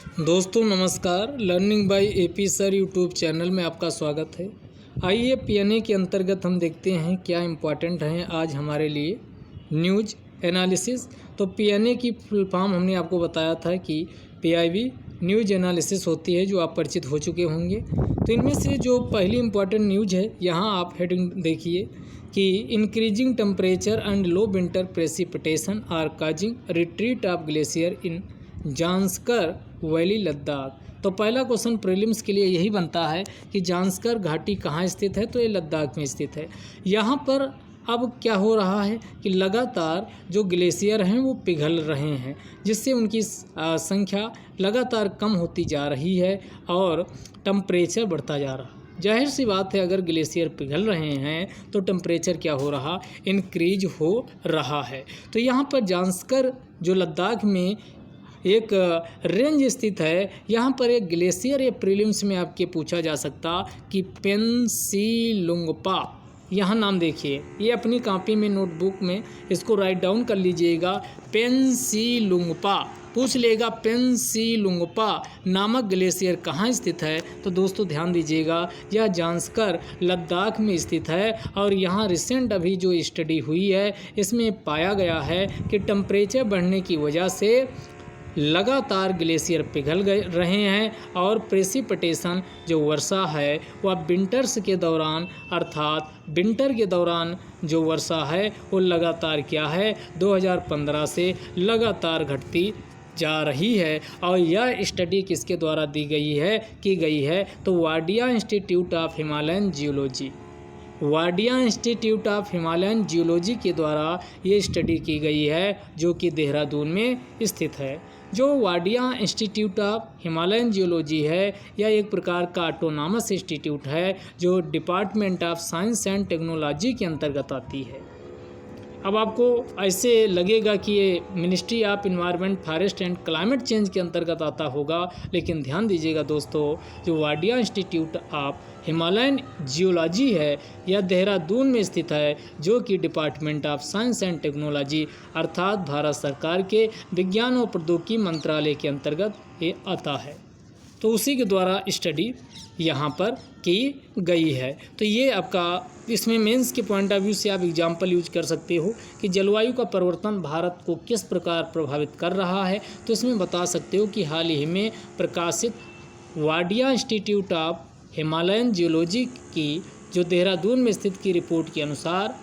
दोस्तों नमस्कार। Learning by AP sir YouTube channel में आपका स्वागत है। आइए पीएनए के अंतर्गत हम देखते हैं क्या इम्पोर्टेंट हैं आज हमारे लिए न्यूज एनालिसिस। तो पीएनए की फुल फॉर्म हमने आपको बताया था कि पीआईबी न्यूज एनालिसिस होती है, जो आप परिचित हो चुके होंगे। तो इनमें से जो पहली इम्पॉर्टेंट न्यूज है, यहाँ आप हेडिंग देखिए कि increasing temperature and low winter precipitation are causing retreat of glacier in Zanskar valley Ladakh. तो पहला क्वेश्चन प्रीलिम्स के लिए यही बनता है कि जांस्कर घाटी कहाँ स्थित है, तो ये लद्दाख में स्थित है। यहाँ पर अब क्या हो रहा है कि लगातार जो ग्लेशियर हैं वो पिघल रहे हैं, जिससे उनकी संख्या लगातार कम होती जा रही है और टेम्परेचर बढ़ता जा रहा है। जाहिर सी बात है, अगर ग्लेशियर पिघल रहे हैं तो टेम्परेचर क्या हो रहा, इंक्रीज हो रहा है। तो यहाँ पर जांस्कर जो लद्दाख में एक रेंज स्थित है, यहाँ पर एक ग्लेशियर या प्रीलिम्स में आपके पूछा जा सकता कि पेंसीलुंगपा, यहाँ नाम देखिए, ये अपनी कॉपी में नोटबुक में इसको राइट डाउन कर लीजिएगा। पेंसीलुंगपा पूछ लेगा, पेंसीलुंगपा नामक ग्लेशियर कहाँ स्थित है। तो दोस्तों ध्यान दीजिएगा, यह जांस्कर लद्दाख में स्थित है और यहाँ रिसेंट अभी जो स्टडी हुई है इसमें पाया गया है कि टेम्परेचर बढ़ने की वजह से लगातार ग्लेशियर पिघल रहे हैं और प्रेसिपिटेशन जो वर्षा है वह विंटर्स के दौरान, अर्थात विंटर के दौरान जो वर्षा है वो लगातार क्या है, 2015 से लगातार घटती जा रही है। और यह स्टडी किसके द्वारा की गई है, तो Wadia institute of Himalayan geology, Wadia institute of Himalayan geology के द्वारा ये स्टडी की गई है, जो कि देहरादून में स्थित है। जो Wadia institute of Himalayan geology है, यह एक प्रकार का ऑटोनॉमस इंस्टीट्यूट है जो department of science and technology के अंतर्गत आती है। अब आपको ऐसे लगेगा कि ये ministry of environment, forest and climate change के अंतर्गत आता होगा, लेकिन ध्यान दीजिएगा दोस्तों, जो Wadia institute of Himalayan geology है यह देहरादून में स्थित है, जो कि department of science and technology अर्थात भारत सरकार के विज्ञान और प्रौद्योगिकी मंत्रालय के अंतर्गत ये आता है। तो उसी के द्वारा स्टडी यहाँ पर की गई है। तो ये आपका इसमें मेंस के पॉइंट ऑफ व्यू से आप एग्जाम्पल यूज कर सकते हो कि जलवायु का परिवर्तन भारत को किस प्रकार प्रभावित कर रहा है। तो इसमें बता सकते हो कि हाल ही में प्रकाशित Wadia institute of Himalayan geology की जो देहरादून में स्थित की रिपोर्ट के अनुसार,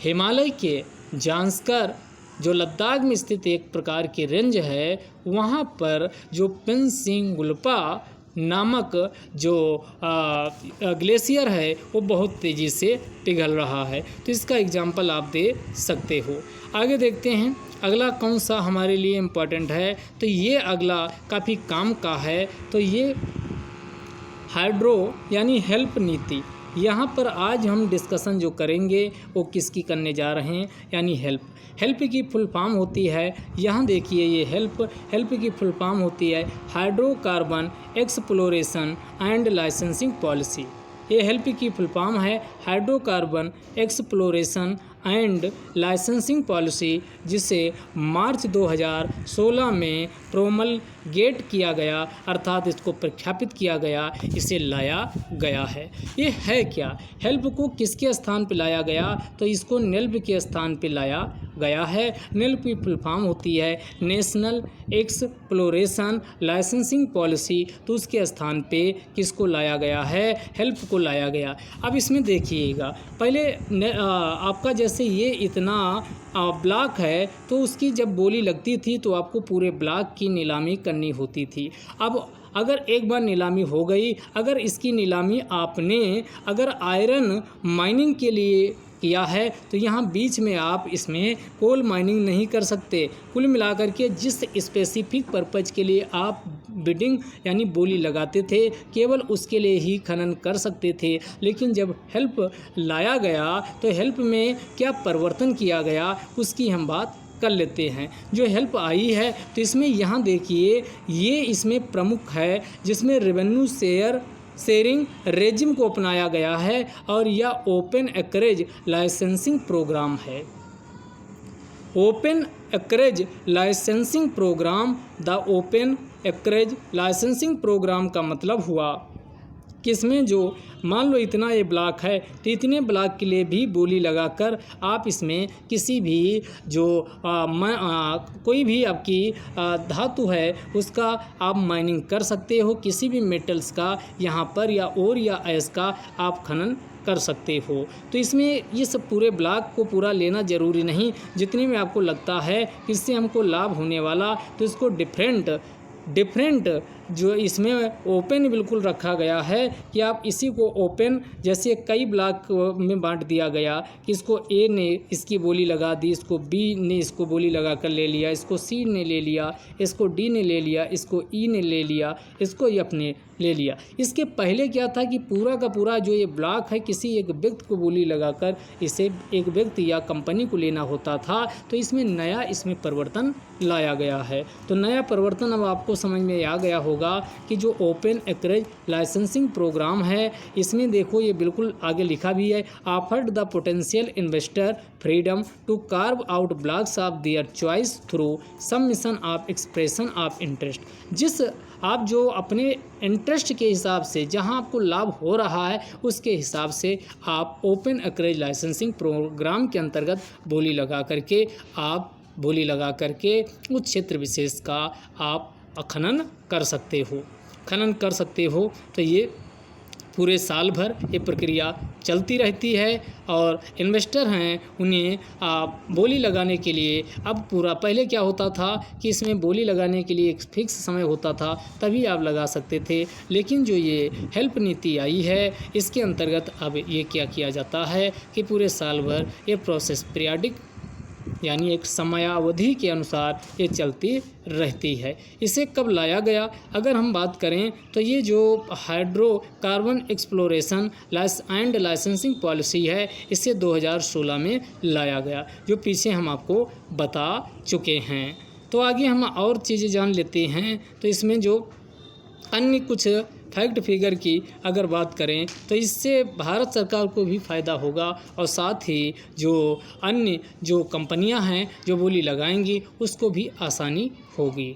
हिमालय के जांस्कर जो लद्दाख में स्थित एक प्रकार की रेंज है, वहाँ पर जो पेंसीलुंगपा नामक जो ग्लेशियर है वो बहुत तेज़ी से पिघल रहा है। तो इसका एग्जाम्पल आप दे सकते हो। आगे देखते हैं अगला कौन सा हमारे लिए इम्पोर्टेंट है। तो ये अगला काफ़ी काम का है। तो ये हाइड्रो यानी हेल्प नीति, यहाँ पर आज हम डिस्कशन जो करेंगे वो किसकी करने जा रहे हैं, यानी हेल्प की फुल फॉर्म होती है, यहाँ देखिए ये हेल्प की फुल फॉर्म होती है hydrocarbon exploration and licensing policy. ये हेल्प की फुल फॉर्म है hydrocarbon exploration and licensing policy, जिसे मार्च 2016 में प्रोमलगेट किया गया, अर्थात इसको प्रख्यापित किया गया, इसे लाया गया है। ये है क्या, हेल्प को किसके स्थान पर लाया गया, तो इसको नेल्प के स्थान पर लाया गया है। नेल्प की फुल फॉर्म होती है नेशनल एक्सप्लोरेशन लाइसेंसिंग पॉलिसी। तो उसके स्थान पे किसको लाया गया है, हेल्प को लाया गया। अब इसमें देखिएगा, पहले आपका जैसे ये इतना ब्लॉक है, तो उसकी जब बोली लगती थी तो आपको पूरे ब्लॉक की नीलामी करनी होती थी। अब अगर एक बार नीलामी हो गई, अगर इसकी नीलामी आपने अगर आयरन माइनिंग के लिए किया है, तो यहाँ बीच में आप इसमें कोल माइनिंग नहीं कर सकते। कुल मिलाकर के जिस स्पेसिफिक पर्पज के लिए आप बिडिंग यानी बोली लगाते थे, केवल उसके लिए ही खनन कर सकते थे। लेकिन जब हेल्प लाया गया तो हेल्प में क्या परिवर्तन किया गया, उसकी हम बात कर लेते हैं। जो हेल्प आई है तो इसमें यहाँ देखिए, ये इसमें प्रमुख है, जिसमें रेवेन्यू शेयरिंग रेजिम को अपनाया गया है और यह ओपन एकरेज लाइसेंसिंग प्रोग्राम है। Open acreage licensing programme. The open acreage licensing programme का मतलब हुआ कि इसमें जो मान लो इतना ये ब्लॉक है तो इतने ब्लॉक के लिए भी बोली लगाकर आप इसमें किसी भी जो कोई भी आपकी धातु है उसका आप माइनिंग कर सकते हो, किसी भी मेटल्स का यहाँ पर या और या ऐस का आप खनन कर सकते हो। तो इसमें ये सब पूरे ब्लॉक को पूरा लेना ज़रूरी नहीं, जितने में आपको लगता है कि इससे हमको लाभ होने वाला तो इसको डिफरेंट जो इसमें ओपन बिल्कुल रखा गया है कि आप इसी को ओपन जैसे कई ब्लॉक में बांट दिया गया कि इसको ए ने इसकी बोली लगा दी, इसको बी ने इसको बोली लगा कर ले लिया, इसको सी ने ले लिया, इसको डी ने ले लिया, इसको ई ने ले लिया, इसको एफ ने ले लिया। इसके पहले क्या था कि पूरा का पूरा जो ये ब्लॉक है किसी एक व्यक्ति को बोली लगाकर इसे एक व्यक्ति या कंपनी को लेना होता था। तो इसमें नया परिवर्तन लाया गया है। तो नया परिवर्तन अब आपको समझ में आ गया होगा कि जो ओपन एकरेज लाइसेंसिंग प्रोग्राम है इसमें देखो ये बिल्कुल आगे लिखा भी है, afforded the potential investor freedom to carve out blocks of their choice through submission of expression of interest. जिस आप जो अपने इंटरेस्ट के हिसाब से जहां आपको लाभ हो रहा है उसके हिसाब से आप ओपन एकरेज लाइसेंसिंग प्रोग्राम के अंतर्गत बोली लगा करके उस क्षेत्र विशेष का आप खनन कर सकते हो। तो ये पूरे साल भर ये प्रक्रिया चलती रहती है और इन्वेस्टर हैं उन्हें बोली लगाने के लिए अब पूरा पहले क्या होता था कि इसमें बोली लगाने के लिए एक फिक्स समय होता था तभी आप लगा सकते थे, लेकिन जो ये हेल्प नीति आई है इसके अंतर्गत अब ये क्या किया जाता है कि पूरे साल भर ये प्रोसेस पीरियाडिक यानी एक समयावधि के अनुसार ये चलती रहती है। इसे कब लाया गया अगर हम बात करें तो ये जो hydrocarbon exploration and licensing policy है इसे 2016 में लाया गया, जो पीछे हम आपको बता चुके हैं। तो आगे हम और चीज़ें जान लेते हैं। तो इसमें जो अन्य कुछ फैक्ट फिगर की अगर बात करें तो इससे भारत सरकार को भी फ़ायदा होगा और साथ ही जो अन्य जो कंपनियां हैं जो बोली लगाएंगी उसको भी आसानी होगी।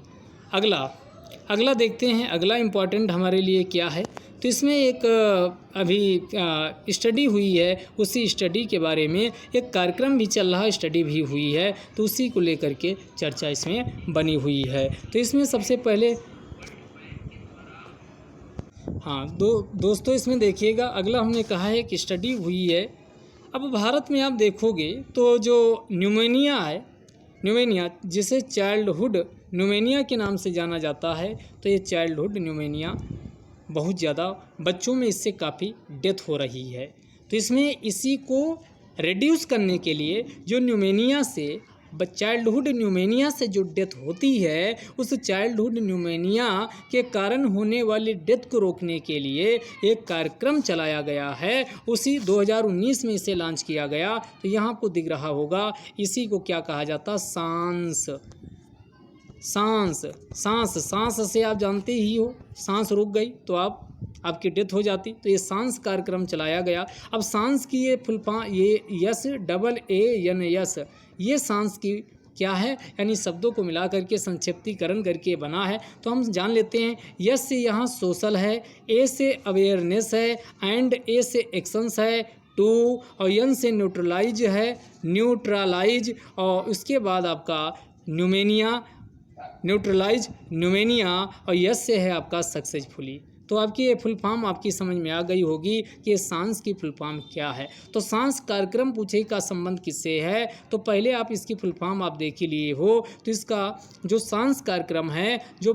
अगला देखते हैं, अगला इम्पॉर्टेंट हमारे लिए क्या है। तो इसमें एक अभी स्टडी हुई है, उसी स्टडी के बारे में एक कार्यक्रम भी चल रहा है, स्टडी भी हुई है, तो उसी को लेकर के चर्चा इसमें बनी हुई है। तो इसमें सबसे पहले दोस्तों इसमें देखिएगा, अगला हमने कहा है कि स्टडी हुई है। अब भारत में आप देखोगे तो जो न्यूमोनिया जिसे चाइल्डहुड न्यूमोनिया के नाम से जाना जाता है, तो ये चाइल्डहुड न्यूमोनिया बहुत ज़्यादा बच्चों में इससे काफ़ी डेथ हो रही है। तो इसमें इसी को रिड्यूस करने के लिए जो चाइल्डहुड न्यूमोनिया से जो डेथ होती है उस चाइल्डहुड न्यूमोनिया के कारण होने वाली डेथ को रोकने के लिए एक कार्यक्रम चलाया गया है। उसी 2019 में इसे लॉन्च किया गया। तो यहाँ आपको दिख रहा होगा, इसी को क्या कहा जाता, सांस से आप जानते ही हो, सांस रुक गई तो आपकी डेथ हो जाती। तो ये सांस कार्यक्रम चलाया गया। अब सांस की ये फुल फॉर्म ये SAAN ये सांस की क्या है, यानी शब्दों को मिला करके संक्षिप्तीकरण करके बना है। तो हम जान लेते हैं, यस से यहाँ सोशल है, ए से अवेयरनेस है, एंड ए से एक्शंस है, टू और एन से न्यूट्रलाइज और उसके बाद आपका न्यूट्रलाइज न्यूमोनिया और यस से है आपका सक्सेसफुली। तो आपकी ये फुल फॉर्म आपकी समझ में आ गई होगी कि सांस की फुल फॉर्म क्या है। तो सांस कार्यक्रम पूछे का संबंध किससे है, तो पहले आप इसकी फुल फॉर्म आप देख ही लिए हो। तो इसका जो सांस कार्यक्रम है, जो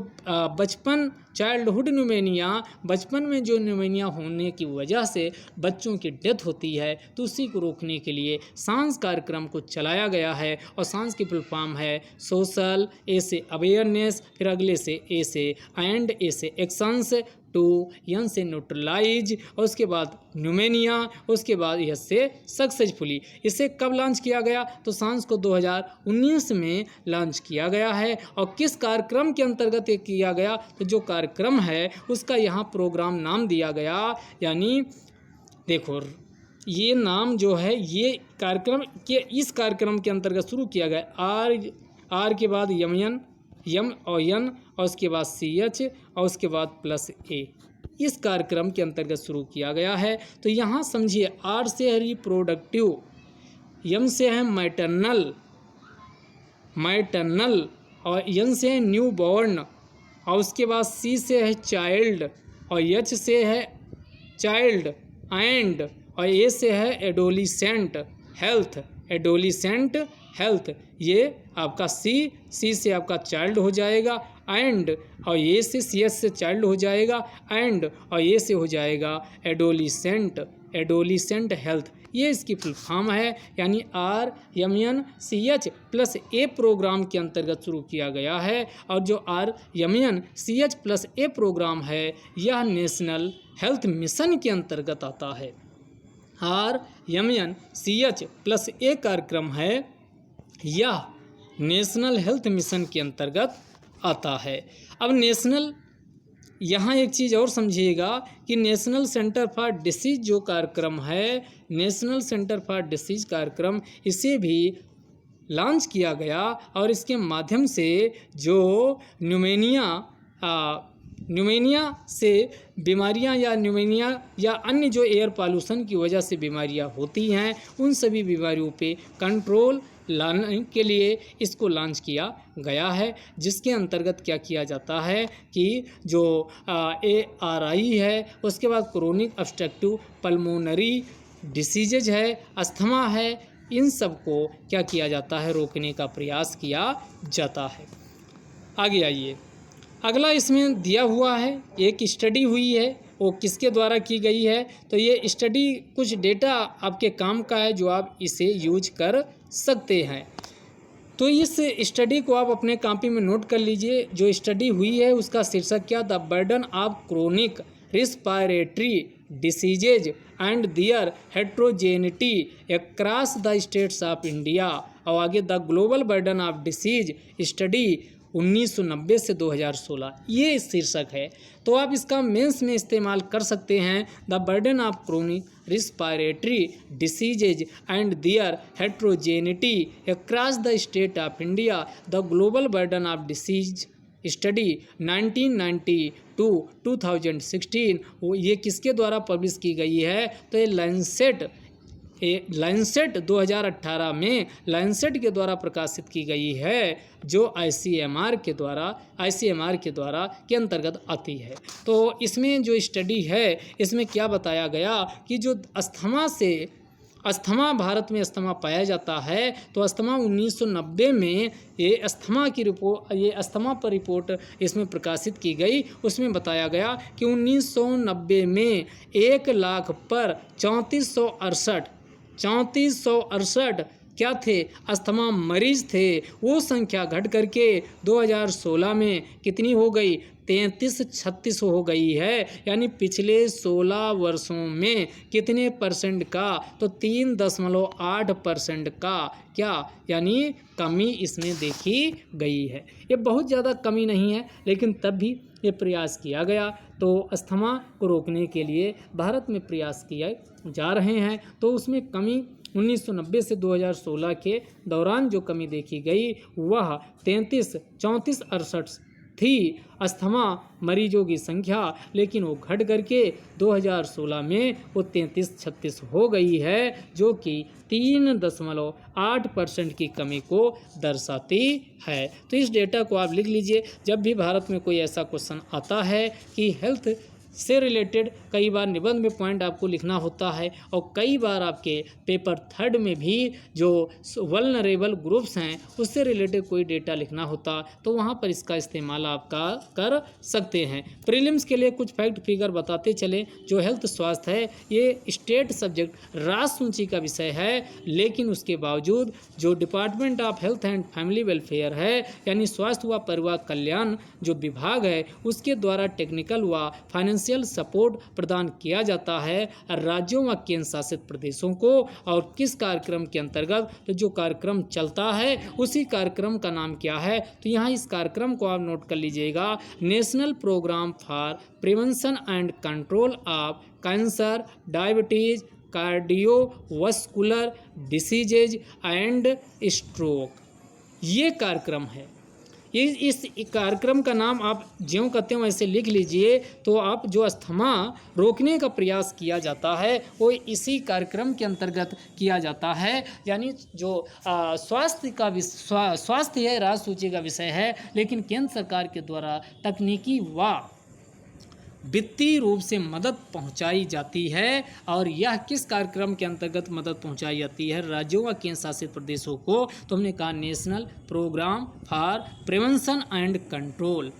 चाइल्डहुड न्यूमोनिया बचपन में जो न्यूमोनिया होने की वजह से बच्चों की डेथ होती है, तो उसी को रोकने के लिए सांस कार्यक्रम को चलाया गया है। और सांस की फुल फॉर्म है सोशल, ए से अवेयरनेस, फिर अगले से ए से एंड, ए से एक्शंस, टू एन से न्यूट्रलाइज और उसके बाद न्यूमोनिया, उसके बाद यस से सक्सेसफुली। इसे कब लॉन्च किया गया, तो सांस को 2019 में लॉन्च किया गया है। और किस कार्यक्रम के अंतर्गत ये किया गया, तो जो कार्यक्रम है उसका यहाँ प्रोग्राम नाम दिया गया, यानी देखो ये नाम जो है ये कार्यक्रम के इस कार्यक्रम के अंतर्गत शुरू किया गया आर के बाद यम और एन और उसके बाद CH और उसके बाद +A इस कार्यक्रम के अंतर्गत शुरू किया गया है। तो यहाँ समझिए, आर से है रिप्रोडक्टिव, एम से है मैटरनल और एन से है न्यू बॉर्न और उसके बाद C से है चाइल्ड और H से है चाइल्ड एंड और A से है एडोलिसेंट हेल्थ। ये आपका C से आपका चाइल्ड हो जाएगा एंड और A से CH से चाइल्ड हो जाएगा एंड और A से हो जाएगा एडोलिसेंट हेल्थ। ये इसकी फुल फॉर्म है, यानी RMNCH + A प्रोग्राम के अंतर्गत शुरू किया गया है। और जो RMNCH + A प्रोग्राम है यह नेशनल हेल्थ मिशन के अंतर्गत आता है। RMNCH + A कार्यक्रम है, यह नेशनल हेल्थ मिशन के अंतर्गत आता है। अब नेशनल, यहाँ एक चीज़ और समझिएगा कि नेशनल सेंटर फॉर डिसीज जो कार्यक्रम है, नेशनल सेंटर फॉर डिसीज कार्यक्रम, इसे भी लॉन्च किया गया और इसके माध्यम से जो न्यूमेनिया से बीमारियां या न्यूमेनिया या अन्य जो एयर पॉल्यूशन की वजह से बीमारियां होती हैं, उन सभी बीमारियों पे कंट्रोल लाने के लिए इसको लॉन्च किया गया है। जिसके अंतर्गत क्या किया जाता है कि जो ARI है, उसके बाद क्रोनिक ऑब्स्ट्रक्टिव पल्मोनरी डिसीजेज है, अस्थमा है, इन सब को क्या किया जाता है, रोकने का प्रयास किया जाता है। आगे आइए, अगला इसमें दिया हुआ है, एक स्टडी हुई है, वो किसके द्वारा की गई है। तो ये स्टडी कुछ डेटा आपके काम का है जो आप इसे यूज कर सकते हैं। तो इस स्टडी को आप अपने कॉपी में नोट कर लीजिए। जो स्टडी हुई है उसका शीर्षक क्या, the burden of chronic respiratory diseases and their heterogeneity across the states of India, और आगे the global burden of disease study 1990 से 2016, ये शीर्षक है। तो आप इसका मेंस में इस्तेमाल कर सकते हैं। The burden of chronic respiratory diseases and their heterogeneity across the state of India, the global burden of disease study 1992-2016। ये किसके द्वारा पब्लिश की गई है, तो ये लांसेट 2018 में लांसेट के द्वारा प्रकाशित की गई है, जो ICMR के द्वारा के अंतर्गत आती है। तो इसमें जो स्टडी है इसमें क्या बताया गया कि जो अस्थमा भारत में अस्थमा पाया जाता है, तो अस्थमा 1990 में ये अस्थमा पर रिपोर्ट इसमें प्रकाशित की गई। उसमें बताया गया कि 1990 में 1 लाख पर 3468 क्या थे, अस्थमा मरीज थे। वो संख्या घट करके 2016 में कितनी हो गई, 3336 हो गई है। यानी पिछले 16 वर्षों में कितने परसेंट का, तो 3.8% का क्या, यानी कमी इसमें देखी गई है। ये बहुत ज़्यादा कमी नहीं है, लेकिन तब भी ये प्रयास किया गया। तो अस्थमा को रोकने के लिए भारत में प्रयास किए जा रहे हैं। तो उसमें कमी 1990 से 2016 के दौरान जो कमी देखी गई वह 3468 थी अस्थमा मरीजों की संख्या, लेकिन वो घट करके 2016 में वो 3336 हो गई है, जो कि 3.8% की कमी को दर्शाती है। तो इस डेटा को आप लिख लीजिए। जब भी भारत में कोई ऐसा क्वेश्चन आता है कि हेल्थ से रिलेटेड, कई बार निबंध में पॉइंट आपको लिखना होता है और कई बार आपके पेपर 3 में भी जो वल्नरेबल ग्रुप्स हैं उससे रिलेटेड कोई डेटा लिखना होता, तो वहाँ पर इसका इस्तेमाल आपका कर सकते हैं। प्रीलिम्स के लिए कुछ फैक्ट फिगर बताते चले। जो हेल्थ स्वास्थ्य है ये स्टेट सब्जेक्ट राष्ट्र सूची का विषय है, लेकिन उसके बावजूद जो department of health and family welfare है, यानी स्वास्थ्य व परिवार कल्याण जो विभाग है, उसके द्वारा टेक्निकल व फाइनेंशियल सपोर्ट प्रदान किया जाता है राज्यों व केंद्र शासित प्रदेशों को। और किस कार्यक्रम के अंतर्गत, तो जो कार्यक्रम चलता है उसी कार्यक्रम का नाम क्या है, तो यहाँ इस कार्यक्रम को आप नोट कर लीजिएगा, national programme for prevention and control of cancer, diabetes, cardiovascular diseases and stroke. ये कार्यक्रम है। इस कार्यक्रम का नाम आप ज्यों कहते हो वैसे लिख लीजिए। तो आप जो अस्थमा रोकने का प्रयास किया जाता है वो इसी कार्यक्रम के अंतर्गत किया जाता है। यानी जो स्वास्थ्य है राज्य सूची का विषय है, लेकिन केंद्र सरकार के द्वारा तकनीकी व वित्तीय रूप से मदद पहुंचाई जाती है। और यह किस कार्यक्रम के अंतर्गत मदद पहुंचाई जाती है? राज्यों व केंद्र शासित प्रदेशों को। तो हमने कहा national programme for prevention and control.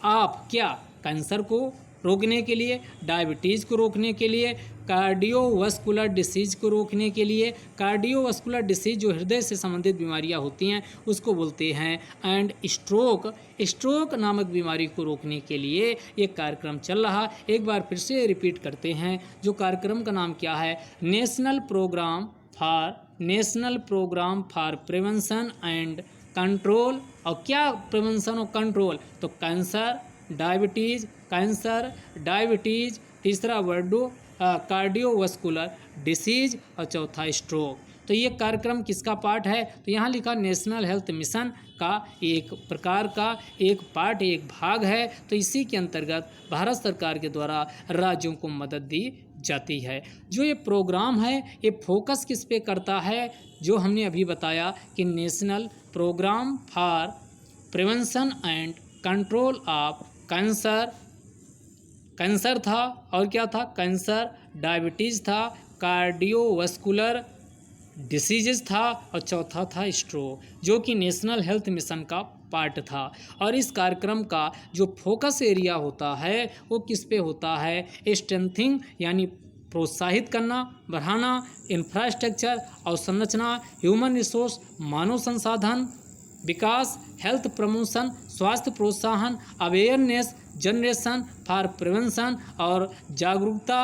आप क्या कैंसर को रोकने के लिए, डायबिटीज़ को रोकने के लिए, कार्डियोवास्कुलर डिसीज़ को रोकने के लिए, कार्डियोवास्कुलर डिसीज़ जो हृदय से संबंधित बीमारियां होती हैं उसको बोलते हैं, एंड स्ट्रोक नामक बीमारी को रोकने के लिए ये कार्यक्रम चल रहा। एक बार फिर से रिपीट करते हैं, जो कार्यक्रम का नाम क्या है? National programme for prevention and control. और क्या प्रिवेंशन और कंट्रोल? तो कैंसर, डायबिटीज़, तीसरा वर्ड कार्डियोवास्कुलर डिसीज और चौथा स्ट्रोक। तो ये कार्यक्रम किसका पार्ट है? तो यहाँ लिखा नेशनल हेल्थ मिशन का एक प्रकार का एक पार्ट, एक भाग है। तो इसी के अंतर्गत भारत सरकार के द्वारा राज्यों को मदद दी जाती है। जो ये प्रोग्राम है ये फोकस किस पे करता है? जो हमने अभी बताया कि national programme for prevention and control of cancer था, और क्या था? कैंसर, डायबिटीज़ था, कार्डियोवास्कुलर डिसीजेस था, और चौथा था स्ट्रोक, जो कि नेशनल हेल्थ मिशन का पार्ट था। और इस कार्यक्रम का जो फोकस एरिया होता है वो किस पे होता है? स्ट्रेंथिंग यानी प्रोत्साहित करना, बढ़ाना, इंफ्रास्ट्रक्चर और संरचना, ह्यूमन रिसोर्स मानव संसाधन विकास, हेल्थ प्रमोशन स्वास्थ्य प्रोत्साहन, अवेयरनेस जनरेशन फॉर प्रिवेंशन और जागरूकता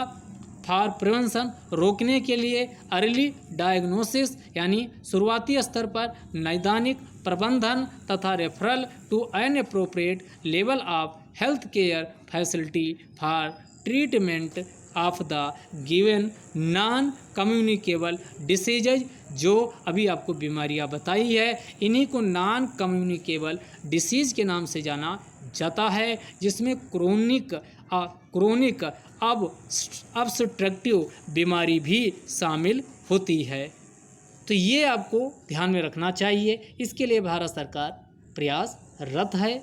फॉर प्रिवेंशन रोकने के लिए, अर्ली डायग्नोसिस यानी शुरुआती स्तर पर नैदानिक प्रबंधन तथा referral to an appropriate level of health care facility for treatment of the given non communicable diseases. जो अभी आपको बीमारियां बताई है इन्हीं को नॉन कम्युनिकेबल डिसीज़ के नाम से जाना जाता है, जिसमें क्रोनिक ऑब्स्ट्रक्टिव बीमारी भी शामिल होती है। तो ये आपको ध्यान में रखना चाहिए, इसके लिए भारत सरकार प्रयासरत है।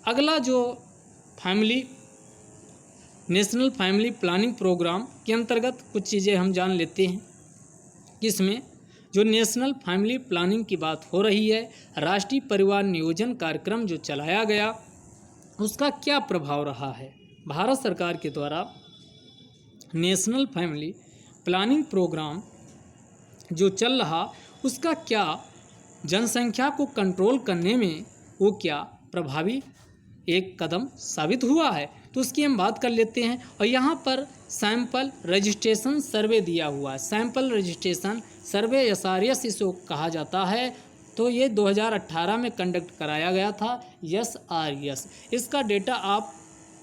अगला जो नेशनल फैमिली प्लानिंग प्रोग्राम के अंतर्गत कुछ चीज़ें हम जान लेते हैं। इसमें जो नेशनल फैमिली प्लानिंग की बात हो रही है, राष्ट्रीय परिवार नियोजन कार्यक्रम जो चलाया गया उसका क्या प्रभाव रहा है? भारत सरकार के द्वारा नेशनल फैमिली प्लानिंग प्रोग्राम जो चल रहा उसका क्या जनसंख्या को कंट्रोल करने में वो क्या प्रभावी एक कदम साबित हुआ है? तो उसकी हम बात कर लेते हैं। और यहाँ पर सैंपल रजिस्ट्रेशन सर्वे दिया हुआ है। सैंपल रजिस्ट्रेशन सर्वे SRS इसको कहा जाता है। तो ये 2018 में कंडक्ट कराया गया था, SRS। इसका डेटा आप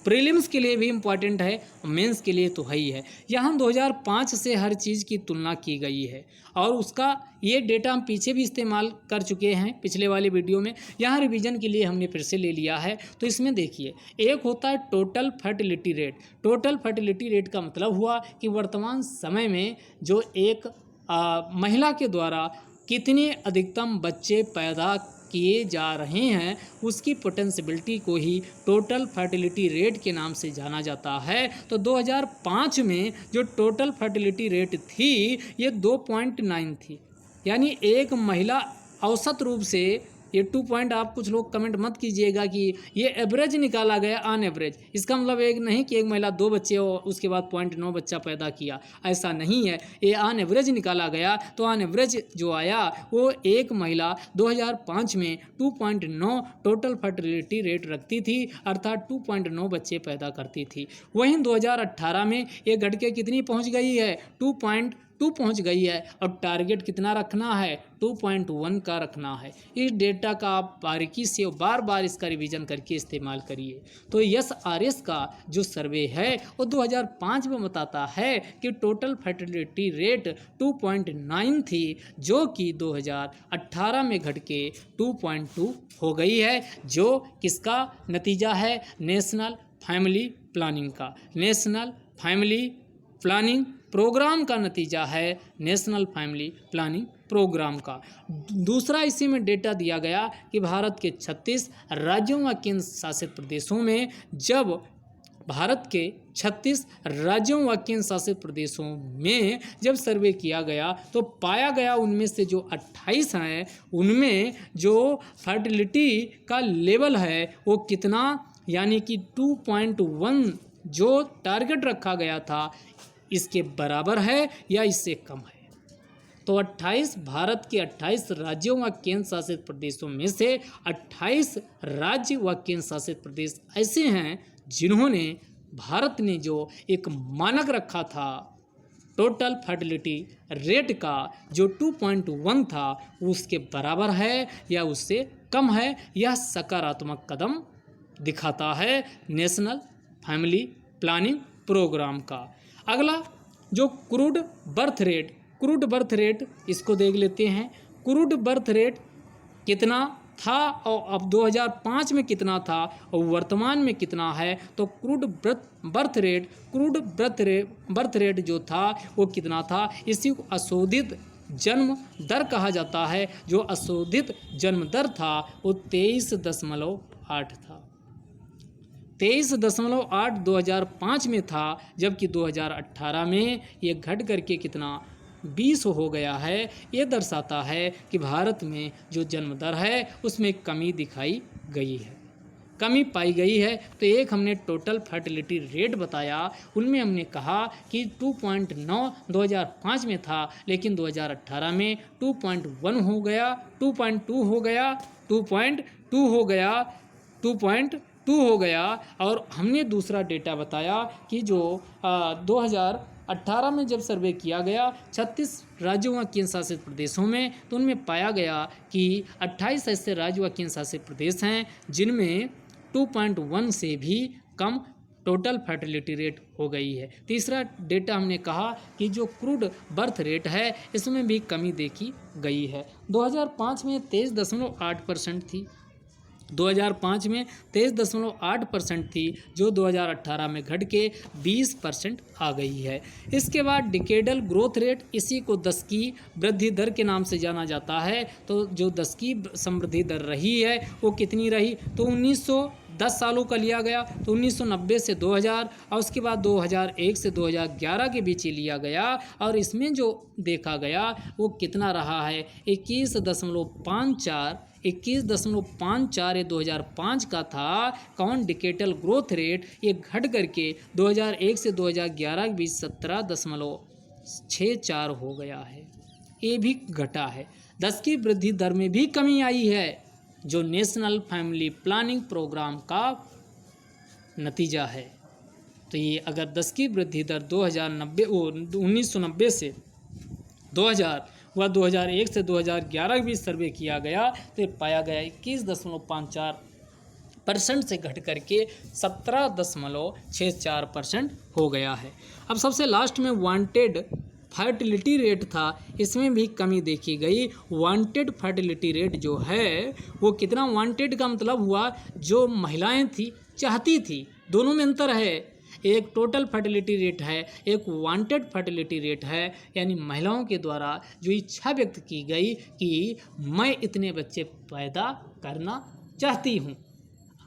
प्रीलिम्स के लिए भी इम्पॉर्टेंट है, मेंस के लिए तो है ही है। यहाँ 2005 से हर चीज़ की तुलना की गई है और उसका ये डेटा हम पीछे भी इस्तेमाल कर चुके हैं पिछले वाले वीडियो में। यहाँ रिवीजन के लिए हमने फिर से ले लिया है। तो इसमें देखिए, एक होता है total fertility rate. Total fertility rate का मतलब हुआ कि वर्तमान समय में जो एक महिला के द्वारा कितने अधिकतम बच्चे पैदा किए जा रहे हैं उसकी पोटेंशियलिटी को ही टोटल फर्टिलिटी रेट के नाम से जाना जाता है। तो 2005 में जो टोटल फर्टिलिटी रेट थी ये 2.9 थी, यानी एक महिला औसत रूप से ये 2 पॉइंट आप कुछ लोग कमेंट मत कीजिएगा कि ये एवरेज निकाला गया, ऑन एवरेज। इसका मतलब एक नहीं कि एक महिला 2 बच्चे और उसके बाद 0.9 बच्चा पैदा किया, ऐसा नहीं है। ये ऑन एवरेज निकाला गया। तो ऑन एवरेज जो आया वो एक महिला 2005 में 2.9 टोटल फर्टिलिटी रेट रखती थी, अर्थात 2.9 बच्चे पैदा करती थी। वहीं 2018 में ये घट के कितनी पहुँच गई है? 2 पहुंच गई है और टारगेट कितना रखना है, 2.1 का रखना है। इस डेटा का आप बारीकी से बार बार इसका रिवीजन करके इस्तेमाल करिए। तो SRS का जो सर्वे है वो 2005 में बताता है कि टोटल फर्टिलिटी रेट 2.9 थी, जो कि 2018 में घट के 2.2 हो गई है, जो किसका नतीजा है, नेशनल फैमिली प्लानिंग का, नेशनल फैमिली प्लानिंग प्रोग्राम का नतीजा है, नेशनल फैमिली प्लानिंग प्रोग्राम का। दूसरा इसी में डेटा दिया गया कि भारत के 36 राज्यों व केंद्र शासित प्रदेशों में जब भारत के 36 राज्यों व केंद्र शासित प्रदेशों में जब सर्वे किया गया तो पाया गया उनमें से जो 28 हैं उनमें जो फर्टिलिटी का लेवल है वो कितना, यानी कि 2.1 जो टारगेट रखा गया था इसके बराबर है या इससे कम है। तो 28 भारत के 28 राज्यों व केंद्र शासित प्रदेशों में से 28 राज्य व केंद्र शासित प्रदेश ऐसे हैं जिन्होंने भारत ने जो एक मानक रखा था टोटल फर्टिलिटी रेट का जो 2.1 था उसके बराबर है या उससे कम है। यह सकारात्मक कदम दिखाता है नेशनल फैमिली प्लानिंग प्रोग्राम का। अगला जो क्रूड बर्थ रेट इसको देख लेते हैं। क्रूड बर्थ रेट कितना था और अब 2005 में कितना था और वर्तमान में कितना है, तो क्रूड बर्थ रेट जो था वो कितना था, इसी को अशोधित जन्म दर कहा जाता है। जो अशोधित जन्म दर था वो 23.8 था, 23.8 2005 में था, जबकि 2018 में ये घट करके कितना 20 हो गया है। ये दर्शाता है कि भारत में जो जन्म दर है उसमें कमी दिखाई गई है, कमी पाई गई है। तो एक हमने टोटल फर्टिलिटी रेट बताया, उनमें हमने कहा कि 2.9 2005 में था, लेकिन 2018 में 2.1 हो गया, 2.2 हो गया, 2.2 हो गया, 2.2 हो गया। और हमने दूसरा डेटा बताया कि जो 2018 में जब सर्वे किया गया 36 राज्यों व केंद्र शासित प्रदेशों में, तो उनमें पाया गया कि 28 ऐसे राज्य व केंद्र शासित प्रदेश हैं जिनमें 2.1 से भी कम टोटल फर्टिलिटी रेट हो गई है। तीसरा डेटा हमने कहा कि जो क्रूड बर्थ रेट है इसमें भी कमी देखी गई है। 2005 में 23.8% थी, 2005 में 23.8% थी, जो 2018 में घट के 20% आ गई है। इसके बाद डिकेडल ग्रोथ रेट, इसी को दशकी वृद्धि दर के नाम से जाना जाता है। तो जो दशकी समृद्धि दर रही है वो कितनी रही, तो 1910 सालों का लिया गया, तो 1990 से 2000 और उसके बाद 2001 से 2011 के बीच लिया गया। और इसमें जो देखा गया वो कितना रहा है, 21.54 ये 2005 का था। कौन, डिकेटल ग्रोथ रेट, ये घट करके 2001 से 2011 के बीच 17.64 हो गया है, ये भी घटा है। 10 की वृद्धि दर में भी कमी आई है, जो नेशनल फैमिली प्लानिंग प्रोग्राम का नतीजा है। तो ये अगर 10 की वृद्धि दर 1990 से 2000 व 2001 से 2011 के बीच सर्वे किया गया तो ये पाया गया 21.54% से घट करके 17.64% हो गया है। अब सबसे लास्ट में वांटेड फर्टिलिटी रेट था, इसमें भी कमी देखी गई। वांटेड फर्टिलिटी रेट जो है वो कितना, वांटेड का मतलब हुआ जो महिलाएं थी चाहती थी, दोनों में अंतर है। एक टोटल फर्टिलिटी रेट है, एक वांटेड फर्टिलिटी रेट है, यानी महिलाओं के द्वारा जो इच्छा व्यक्त की गई कि मैं इतने बच्चे पैदा करना चाहती हूँ।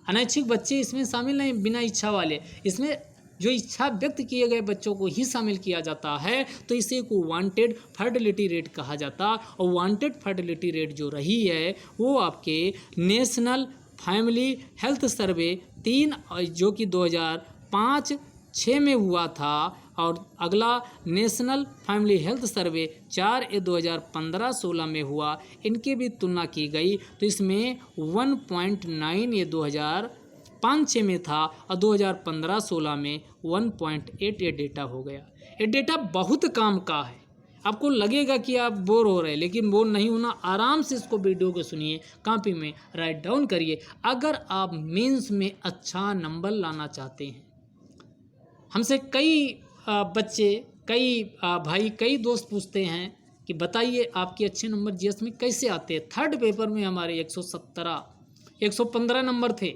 अनैच्छिक बच्चे इसमें शामिल नहीं, बिना इच्छा वाले, इसमें जो इच्छा व्यक्त किए गए बच्चों को ही शामिल किया जाता है। तो इसे को वांटेड फर्टिलिटी रेट कहा जाता। और वांटेड फर्टिलिटी रेट जो रही है वो आपके नेशनल फैमिली हेल्थ सर्वे 3 जो कि 2005-6 में हुआ था, और अगला नेशनल फैमिली हेल्थ सर्वे 4 2015-16 में हुआ, इनके भी तुलना की गई। तो इसमें 1.9 ये 2005-6 में था और 2015-16 में 1.8 ये डेटा हो गया। ये डेटा बहुत काम का है। आपको लगेगा कि आप बोर हो रहे हैं, लेकिन बोर नहीं होना, आराम से इसको वीडियो को सुनिए, कॉपी में राइट डाउन करिए। अगर आप मेंस में अच्छा नंबर लाना चाहते हैं, हमसे कई बच्चे, कई भाई, कई दोस्त पूछते हैं कि बताइए आपके अच्छे नंबर जीएस में कैसे आते हैं। थर्ड पेपर में हमारे 115 नंबर थे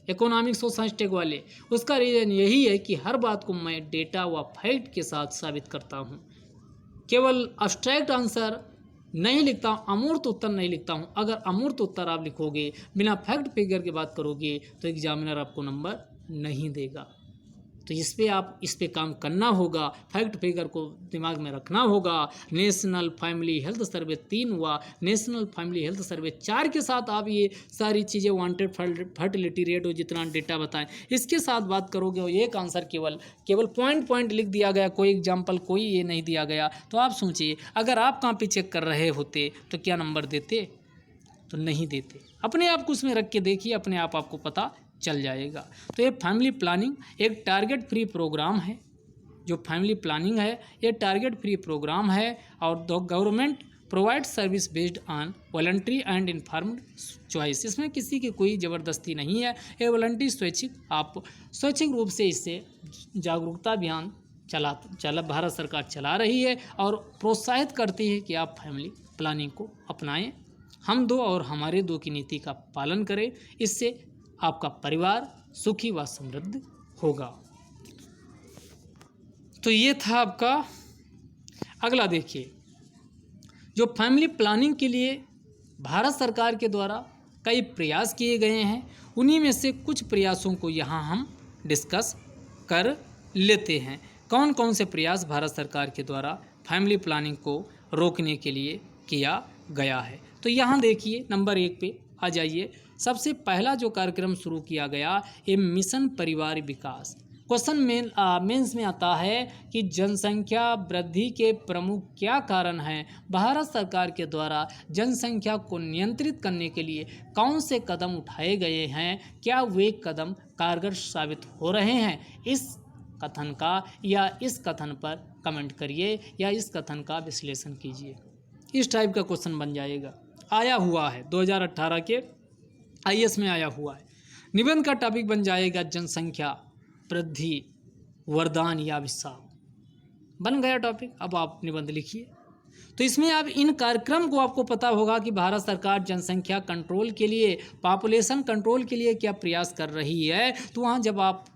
इकोनॉमिक्स और साइंस टेक वाले। उसका रीज़न यही है कि हर बात को मैं डेटा व फैक्ट के साथ साबित करता हूँ। केवल अब्स्ट्रैक्ट आंसर नहीं लिखता हूँ, अमूर्त उत्तर नहीं लिखता हूँ। अगर अमूर्त उत्तर आप लिखोगे, बिना फैक्ट फिगर की बात करोगे, तो एग्जामिनर आपको नंबर नहीं देगा। तो इस पे काम करना होगा, फैक्ट फिगर को दिमाग में रखना होगा। नेशनल फैमिली हेल्थ सर्वे 3 हुआ, नेशनल फैमिली हेल्थ सर्वे 4 के साथ आप ये सारी चीज़ें, वांटेड फर्टिलिटी रेट हो, जितना डेटा बताएं, इसके साथ बात करोगे और एक आंसर केवल पॉइंट लिख दिया गया, कोई एग्जाम्पल कोई ये नहीं दिया गया, तो आप सोचिए अगर आप कॉपी चेक कर रहे होते तो क्या नंबर देते? तो नहीं देते। अपने आप को उसमें रख के देखिए, अपने आप आपको पता चल जाएगा। तो ये फैमिली प्लानिंग एक टारगेट फ्री प्रोग्राम है। जो फैमिली प्लानिंग है ये टारगेट फ्री प्रोग्राम है और the government provide service based on voluntary and informed choice. इसमें किसी की कोई ज़बरदस्ती नहीं है, ये वॉलंटरी स्वैच्छिक, आप स्वैच्छिक रूप से इससे जागरूकता अभियान चला भारत सरकार चला रही है और प्रोत्साहित करती है कि आप फैमिली प्लानिंग को अपनाएं। हम दो और हमारे दो की नीति का पालन करें, इससे आपका परिवार सुखी व समृद्ध होगा। तो ये था आपका। अगला देखिए, जो फैमिली प्लानिंग के लिए भारत सरकार के द्वारा कई प्रयास किए गए हैं, उन्हीं में से कुछ प्रयासों को यहाँ हम डिस्कस कर लेते हैं। कौन कौन से प्रयास भारत सरकार के द्वारा फैमिली प्लानिंग को रोकने के लिए किया गया है। तो यहाँ देखिए, नंबर 1 पे आ जाइए। सबसे पहला जो कार्यक्रम शुरू किया गया, ये मिशन परिवार विकास। क्वेश्चन मेंस में आता है कि जनसंख्या वृद्धि के प्रमुख क्या कारण हैं, भारत सरकार के द्वारा जनसंख्या को नियंत्रित करने के लिए कौन से कदम उठाए गए हैं, क्या वे कदम कारगर साबित हो रहे हैं। इस कथन का या इस कथन पर कमेंट करिए या इस कथन का विश्लेषण कीजिए। इस टाइप का क्वेश्चन बन जाएगा। आया हुआ है 2018 के आईएएस में आया हुआ है। निबंध का टॉपिक बन जाएगा जनसंख्या वृद्धि वरदान या अभिशाप। बन गया टॉपिक। अब आप निबंध लिखिए। तो इसमें आप इन कार्यक्रम को, आपको पता होगा कि भारत सरकार जनसंख्या कंट्रोल के लिए, पॉपुलेशन कंट्रोल के लिए क्या प्रयास कर रही है। तो वहाँ जब आप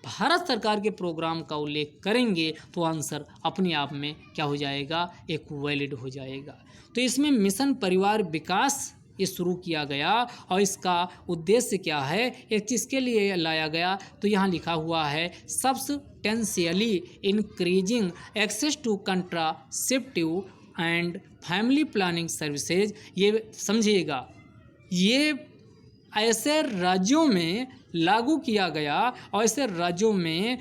भारत सरकार के प्रोग्राम का उल्लेख करेंगे तो आंसर अपने आप में क्या हो जाएगा, एक वैलिड हो जाएगा। तो इसमें मिशन परिवार विकास ये शुरू किया गया और इसका उद्देश्य क्या है, एक चीज़ के लिए लाया गया। तो यहाँ लिखा हुआ है substantially increasing access to contraceptive and family planning services. ये समझिएगा, ये ऐसे राज्यों में लागू किया गया और ऐसे राज्यों में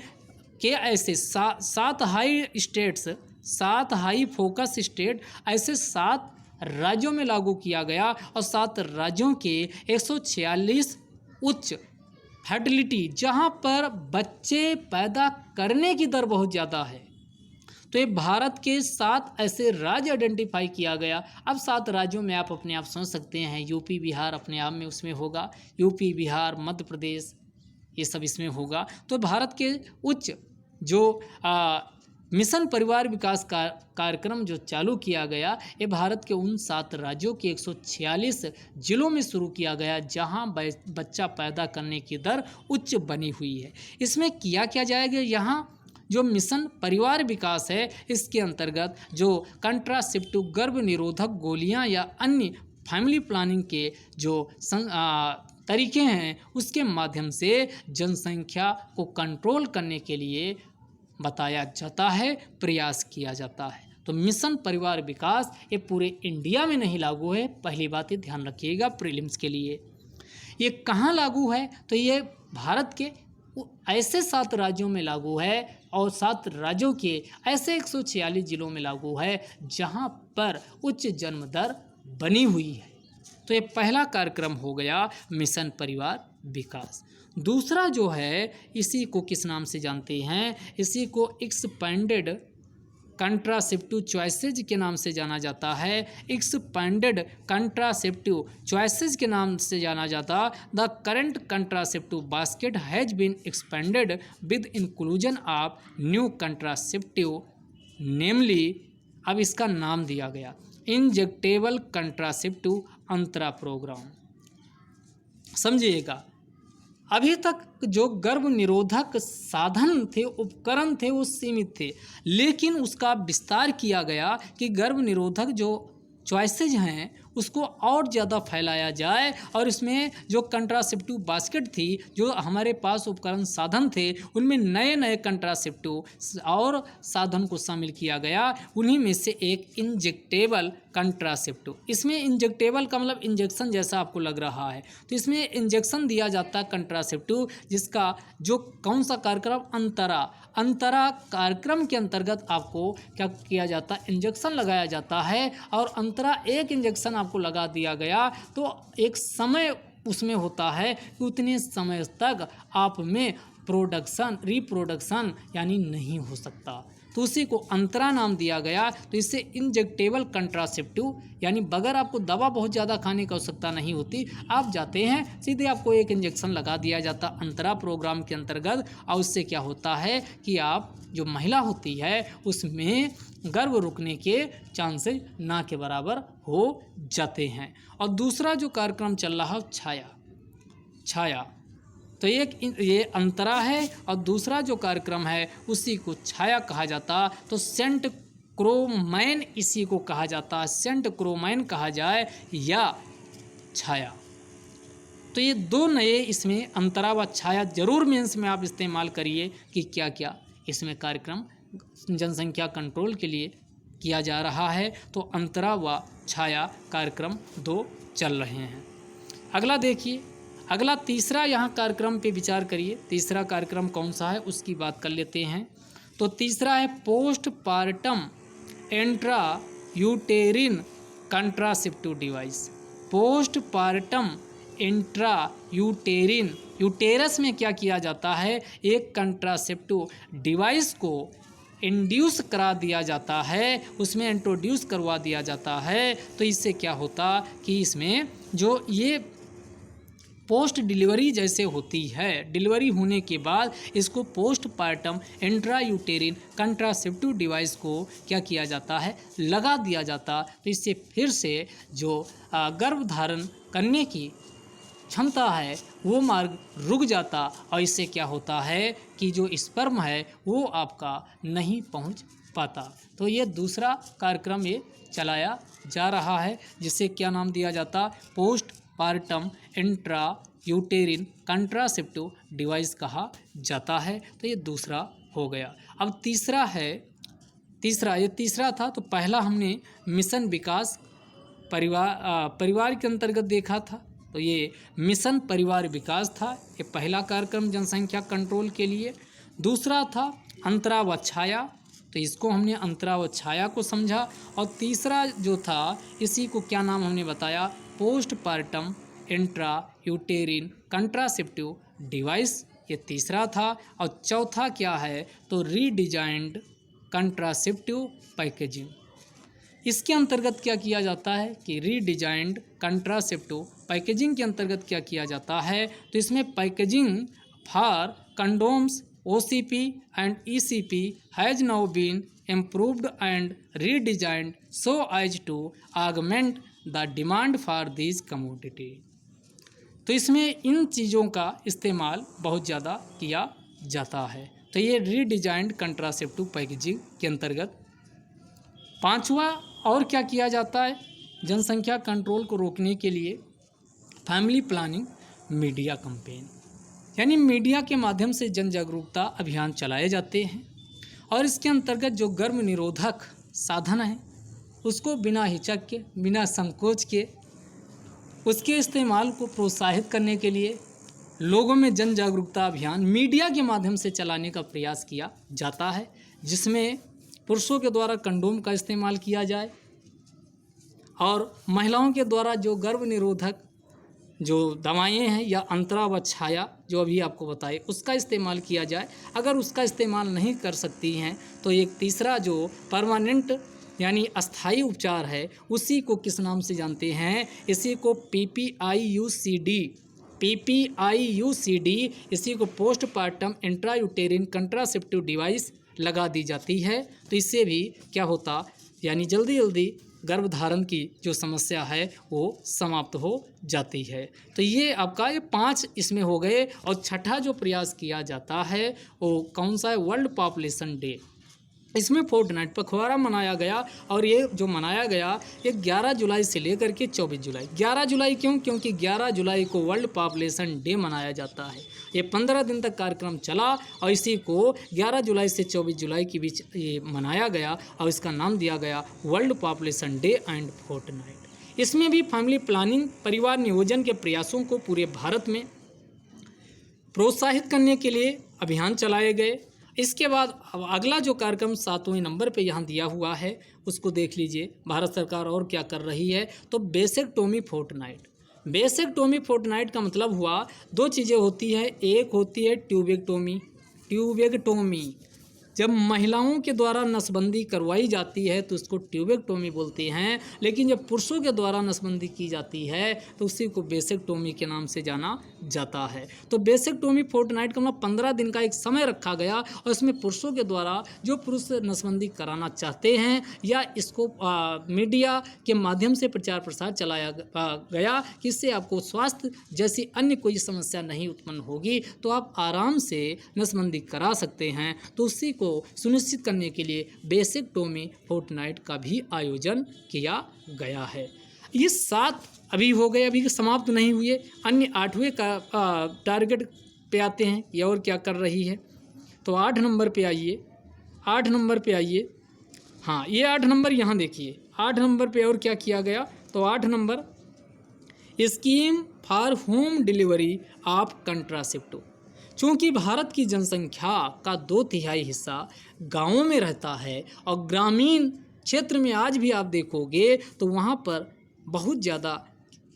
के ऐसे 7 high states, 7 high focus state, ऐसे 7 राज्यों में लागू किया गया और 7 राज्यों के 146 उच्च फर्टिलिटी, जहां पर बच्चे पैदा करने की दर बहुत ज़्यादा है। तो ये भारत के 7 ऐसे राज्य आइडेंटिफाई किया गया। अब 7 राज्यों में आप अपने आप समझ सकते हैं, यूपी बिहार अपने आप में उसमें होगा, यूपी बिहार मध्य प्रदेश ये सब इसमें होगा। तो भारत के उच्च जो मिशन परिवार विकास का कार्यक्रम जो चालू किया गया, ये भारत के उन 7 राज्यों के 146 जिलों में शुरू किया गया जहां बच्चा पैदा करने की दर उच्च बनी हुई है। इसमें किया क्या जाएगा, यहाँ जो मिशन परिवार विकास है, इसके अंतर्गत जो कंट्रासेप्टिव गर्भ निरोधक गोलियां या अन्य फैमिली प्लानिंग के जो तरीके हैं, उसके माध्यम से जनसंख्या को कंट्रोल करने के लिए बताया जाता है, प्रयास किया जाता है। तो मिशन परिवार विकास ये पूरे इंडिया में नहीं लागू है, पहली बात ये ध्यान रखिएगा प्रीलिम्स के लिए। ये कहाँ लागू है, तो ये भारत के ऐसे 7 राज्यों में लागू है और 7 राज्यों के ऐसे 146 जिलों में लागू है जहां पर उच्च जन्म दर बनी हुई है। तो ये पहला कार्यक्रम हो गया मिशन परिवार विकास। दूसरा जो है, इसी को किस नाम से जानते हैं, इसी को एक्सपेंडेड कंट्रासेप्टिव चॉइसेज के नाम से जाना जाता है, एक्सपेंडेड कंट्रासेप्टिव चॉइसेज के नाम से जाना जाता। The current contraceptive basket has been expanded with inclusion of new contraceptive, namely, अब इसका नाम दिया गया इंजेक्टेबल कंट्रासेप्टिव अंतरा प्रोग्राम। समझिएगा, अभी तक जो गर्भ निरोधक साधन थे, उपकरण थे, वो सीमित थे, लेकिन उसका विस्तार किया गया कि गर्भ निरोधक जो चॉइसेज हैं उसको और ज़्यादा फैलाया जाए और इसमें जो कंट्रासेप्टिव बास्केट थी, जो हमारे पास उपकरण साधन थे, उनमें नए नए कंट्रासेप्टिव और साधन को शामिल किया गया। उन्हीं में से एक इंजेक्टेबल कंट्रासेप्टिव, इसमें इंजेक्टेबल का मतलब इंजेक्शन जैसा आपको लग रहा है, तो इसमें इंजेक्शन दिया जाता है कंट्रासेप्टिव, जिसका जो कौन सा कार्यक्रम, अंतरा कार्यक्रम के अंतर्गत आपको क्या किया जाता है, इंजेक्शन लगाया जाता है। और अंतरा एक इंजेक्शन आपको लगा दिया गया तो एक समय उसमें होता है कि उतने समय तक आप में रिप्रोडक्शन यानी नहीं हो सकता, तो उसी को अंतरा नाम दिया गया। तो इससे इंजेक्टेबल कंट्रासेप्टिव यानी बगैर आपको दवा बहुत ज़्यादा खाने की आवश्यकता नहीं होती, आप जाते हैं सीधे आपको एक इंजेक्शन लगा दिया जाता अंतरा प्रोग्राम के अंतर्गत, और उससे क्या होता है कि आप जो महिला होती है उसमें गर्भ रुकने के चांसेस ना के बराबर हो जाते हैं। और दूसरा जो कार्यक्रम चल रहा है छाया, तो एक ये अंतरा है और दूसरा जो कार्यक्रम है उसी को छाया कहा जाता। तो सेंट क्रोमैन इसी को कहा जाता, सेंट क्रोमैन कहा जाए या छाया। तो ये दो नए इसमें अंतरा व छाया जरूर मेंस में आप इस्तेमाल करिए कि क्या क्या इसमें कार्यक्रम जनसंख्या कंट्रोल के लिए किया जा रहा है। तो अंतरा व छाया कार्यक्रम दो चल रहे हैं। अगला देखिए, अगला तीसरा यहाँ कार्यक्रम पे विचार करिए, तीसरा कार्यक्रम कौन सा है उसकी बात कर लेते हैं। तो तीसरा है post partum intra यूटेरिन contraceptive device. Post partum intra यूटेरिन, uterus में क्या किया जाता है, एक कंट्रासेप्टिव डिवाइस को इंड्यूस करा दिया जाता है, उसमें इंट्रोड्यूस करवा दिया जाता है। तो इससे क्या होता कि इसमें जो ये पोस्ट डिलीवरी जैसे होती है, डिलीवरी होने के बाद इसको post partum intra यूटेरिन contraceptive device को क्या किया जाता है, लगा दिया जाता। तो इससे फिर से जो गर्भ धारण करने की क्षमता है वो मार्ग रुक जाता, और इससे क्या होता है कि जो स्पर्म है वो आपका नहीं पहुंच पाता। तो ये दूसरा कार्यक्रम ये चलाया जा रहा है, जिसे क्या नाम दिया जाता, post partum intra यूटेरिन contraceptive device कहा जाता है। तो ये दूसरा हो गया। अब तीसरा है, ये तीसरा था। तो पहला हमने मिशन विकास परिवार के अंतर्गत देखा था, तो ये मिशन परिवार विकास था, ये पहला कार्यक्रम जनसंख्या कंट्रोल के लिए। दूसरा था अंतरा व छाया, तो इसको हमने अंतरा व छाया को समझा। और तीसरा जो था इसी को क्या नाम हमने बताया, post partum intra यूटेरिन contraceptive device, ये तीसरा था। और चौथा क्या है, तो रीडिजाइंड कंट्रासेप्टिव पैकेजिंग। इसके अंतर्गत क्या किया जाता है कि रीडिजाइंड कंट्रासेप्टिव पैकेजिंग के अंतर्गत क्या किया जाता है, तो इसमें packaging for condoms OCP and ECP has now been improved and redesigned so as to augment the demand for these commodity। तो इसमें इन चीज़ों का इस्तेमाल बहुत ज़्यादा किया जाता है। तो ये रीडिजाइंड कंट्रासेप्टिव पैकेजिंग के अंतर्गत। पांचवा और क्या किया जाता है जनसंख्या कंट्रोल को रोकने के लिए, फैमिली प्लानिंग मीडिया कैंपेन, यानी मीडिया के माध्यम से जन जागरूकता अभियान चलाए जाते हैं। और इसके अंतर्गत जो गर्भ निरोधक साधन है उसको बिना हिचक के, बिना संकोच के उसके इस्तेमाल को प्रोत्साहित करने के लिए लोगों में जन जागरूकता अभियान मीडिया के माध्यम से चलाने का प्रयास किया जाता है, जिसमें पुरुषों के द्वारा कंडोम का इस्तेमाल किया जाए और महिलाओं के द्वारा जो गर्भ निरोधक जो दवाएं हैं या अंतरा व छाया जो अभी आपको बताए उसका इस्तेमाल किया जाए। अगर उसका इस्तेमाल नहीं कर सकती हैं तो एक तीसरा जो परमानेंट यानी अस्थाई उपचार है उसी को किस नाम से जानते हैं? इसी को PPIUCD इसी को पोस्टपार्टम इंट्रायूटेरिन कंट्रासेप्टिव डिवाइस लगा दी जाती है। तो इससे भी क्या होता, यानी जल्दी जल्दी गर्भधारण की जो समस्या है वो समाप्त हो जाती है। तो ये आपका ये 5 इसमें हो गए। और छठा जो प्रयास किया जाता है वो कौन सा है? World population day. इसमें फोर्टनाइट पखवाड़ा मनाया गया और ये जो मनाया गया ये 11 जुलाई से लेकर के 24 जुलाई। 11 जुलाई क्यों? क्योंकि 11 जुलाई को वर्ल्ड पॉपुलेशन डे मनाया जाता है। ये 15 दिन तक कार्यक्रम चला और इसी को 11 जुलाई से 24 जुलाई के बीच ये मनाया गया और इसका नाम दिया गया world population day and fortnight. इसमें भी फैमिली प्लानिंग परिवार नियोजन के प्रयासों को पूरे भारत में प्रोत्साहित करने के लिए अभियान चलाए गए। इसके बाद अब अगला जो कार्यक्रम 7वें नंबर पे यहाँ दिया हुआ है उसको देख लीजिए, भारत सरकार और क्या कर रही है। तो बेसेक्टोमी फोर्टनाइट। बेसेक्टोमी फोर्टनाइट का मतलब हुआ 2 चीज़ें होती है। एक होती है ट्यूबेक्टोमी। जब महिलाओं के द्वारा नसबंदी करवाई जाती है तो उसको ट्यूबेक्टोमी बोलते हैं, लेकिन जब पुरुषों के द्वारा नसबंदी की जाती है तो उसी को बेसेक्टोमी के नाम से जाना जाता है। तो बेसेक्टोमी फोर्टनाइट का मतलब 15 दिन का एक समय रखा गया और इसमें पुरुषों के द्वारा जो पुरुष नसबंदी कराना चाहते हैं या इसको मीडिया के माध्यम से प्रचार प्रसार चलाया गया कि इससे आपको स्वास्थ्य जैसी अन्य कोई समस्या नहीं उत्पन्न होगी तो आप आराम से नसबंदी करा सकते हैं। तो उसी को सुनिश्चित करने के लिए बेसेक्टोमी फोर्टनाइट का भी आयोजन किया गया है। ये 7 अभी हो गए, अभी समाप्त नहीं हुए। अन्य 8वें का टारगेट पे आते हैं। ये और क्या कर रही है? तो 8 नंबर पे आइए, 8 नंबर पे आइए। हाँ, ये 8 नंबर यहाँ देखिए, 8 नंबर पे और क्या किया गया? तो 8 number scheme for home delivery of contraceptive. चूँकि भारत की जनसंख्या का 2/3 हिस्सा गाँवों में रहता है और ग्रामीण क्षेत्र में आज भी आप देखोगे तो वहाँ पर बहुत ज़्यादा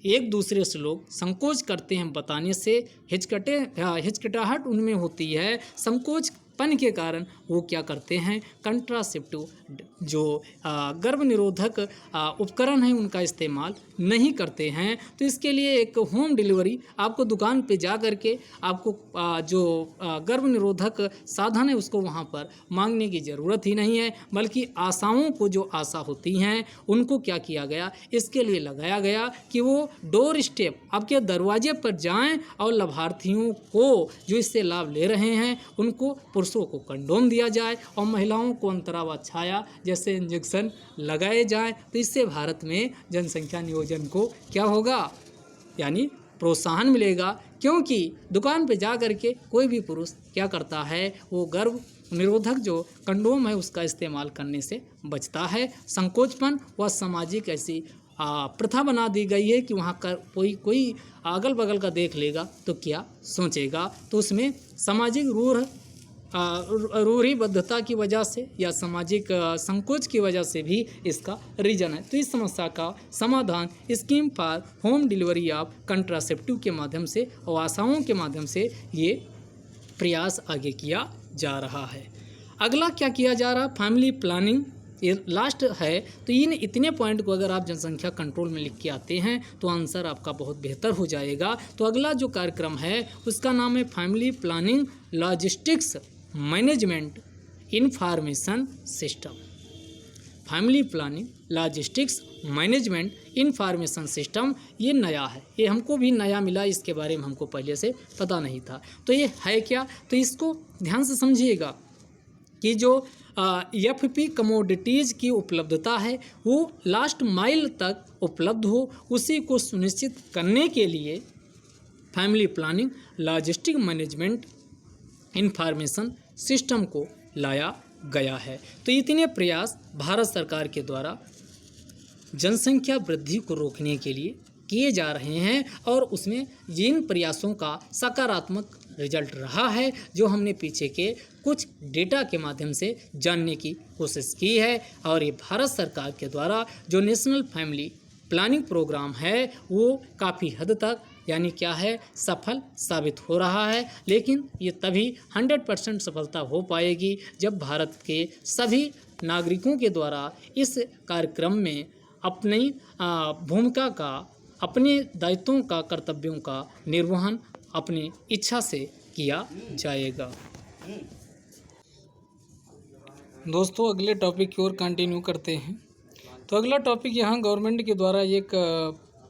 एक दूसरे से लोग संकोच करते हैं बताने से, हिचकिटाहट उनमें होती है। संकोचपन के कारण वो क्या करते हैं? कंट्रासेप्टिव जो गर्भ निरोधक उपकरण है उनका इस्तेमाल नहीं करते हैं। तो इसके लिए एक होम डिलीवरी आपको दुकान पे जा करके आपको जो गर्भ निरोधक साधन है उसको वहाँ पर मांगने की ज़रूरत ही नहीं है, बल्कि आशाओं को जो आशा होती हैं उनको क्या किया गया? इसके लिए लगाया गया कि वो डोर स्टेप आपके दरवाजे पर जाएं और लाभार्थियों को जो इससे लाभ ले रहे हैं उनको पुरुषों को कंडोम दिया जाए और महिलाओं को अंतरा व छाया जैसे इंजेक्शन लगाए जाएं। तो इससे भारत में जनसंख्या नियोजन को क्या होगा? यानी प्रोत्साहन मिलेगा, क्योंकि दुकान पे जा करके कोई भी पुरुष क्या करता है? वो गर्भ निरोधक जो कंडोम है उसका इस्तेमाल करने से बचता है। संकोचपन व सामाजिक ऐसी प्रथा बना दी गई है कि वहाँ का कोई अगल बगल का देख लेगा तो क्या सोचेगा। तो उसमें सामाजिक रूढ़िबद्धता की वजह से या सामाजिक संकोच की वजह से भी इसका रीजन है। तो इस समस्या का समाधान scheme for home delivery of contraceptive के माध्यम से और आशाओं के माध्यम से ये प्रयास आगे किया जा रहा है। अगला क्या किया जा रहा? फैमिली प्लानिंग, ये लास्ट है। तो इन इतने पॉइंट को अगर आप जनसंख्या कंट्रोल में लिख के आते हैं तो आंसर आपका बहुत बेहतर हो जाएगा। तो अगला जो कार्यक्रम है उसका नाम है family planning logistics management information system. Family planning logistics management information system ये नया है, ये हमको भी नया मिला, इसके बारे में हमको पहले से पता नहीं था। तो ये है क्या? तो इसको ध्यान से समझिएगा कि जो एफपी कमोडिटीज़ की उपलब्धता है वो लास्ट माइल तक उपलब्ध हो, उसी को सुनिश्चित करने के लिए family planning logistic management information system को लाया गया है। तो इतने प्रयास भारत सरकार के द्वारा जनसंख्या वृद्धि को रोकने के लिए किए जा रहे हैं और उसमें जिन प्रयासों का सकारात्मक रिजल्ट रहा है जो हमने पीछे के कुछ डेटा के माध्यम से जानने की कोशिश की है। और ये भारत सरकार के द्वारा जो नेशनल फैमिली प्लानिंग प्रोग्राम है वो काफ़ी हद तक यानी क्या है, सफल साबित हो रहा है। लेकिन ये तभी 100% सफलता हो पाएगी जब भारत के सभी नागरिकों के द्वारा इस कार्यक्रम में अपनी भूमिका का, अपने दायित्वों का, कर्तव्यों का निर्वहन अपनी इच्छा से किया जाएगा। दोस्तों अगले टॉपिक की ओर कंटिन्यू करते हैं। तो अगला टॉपिक यहाँ गवर्नमेंट के द्वारा एक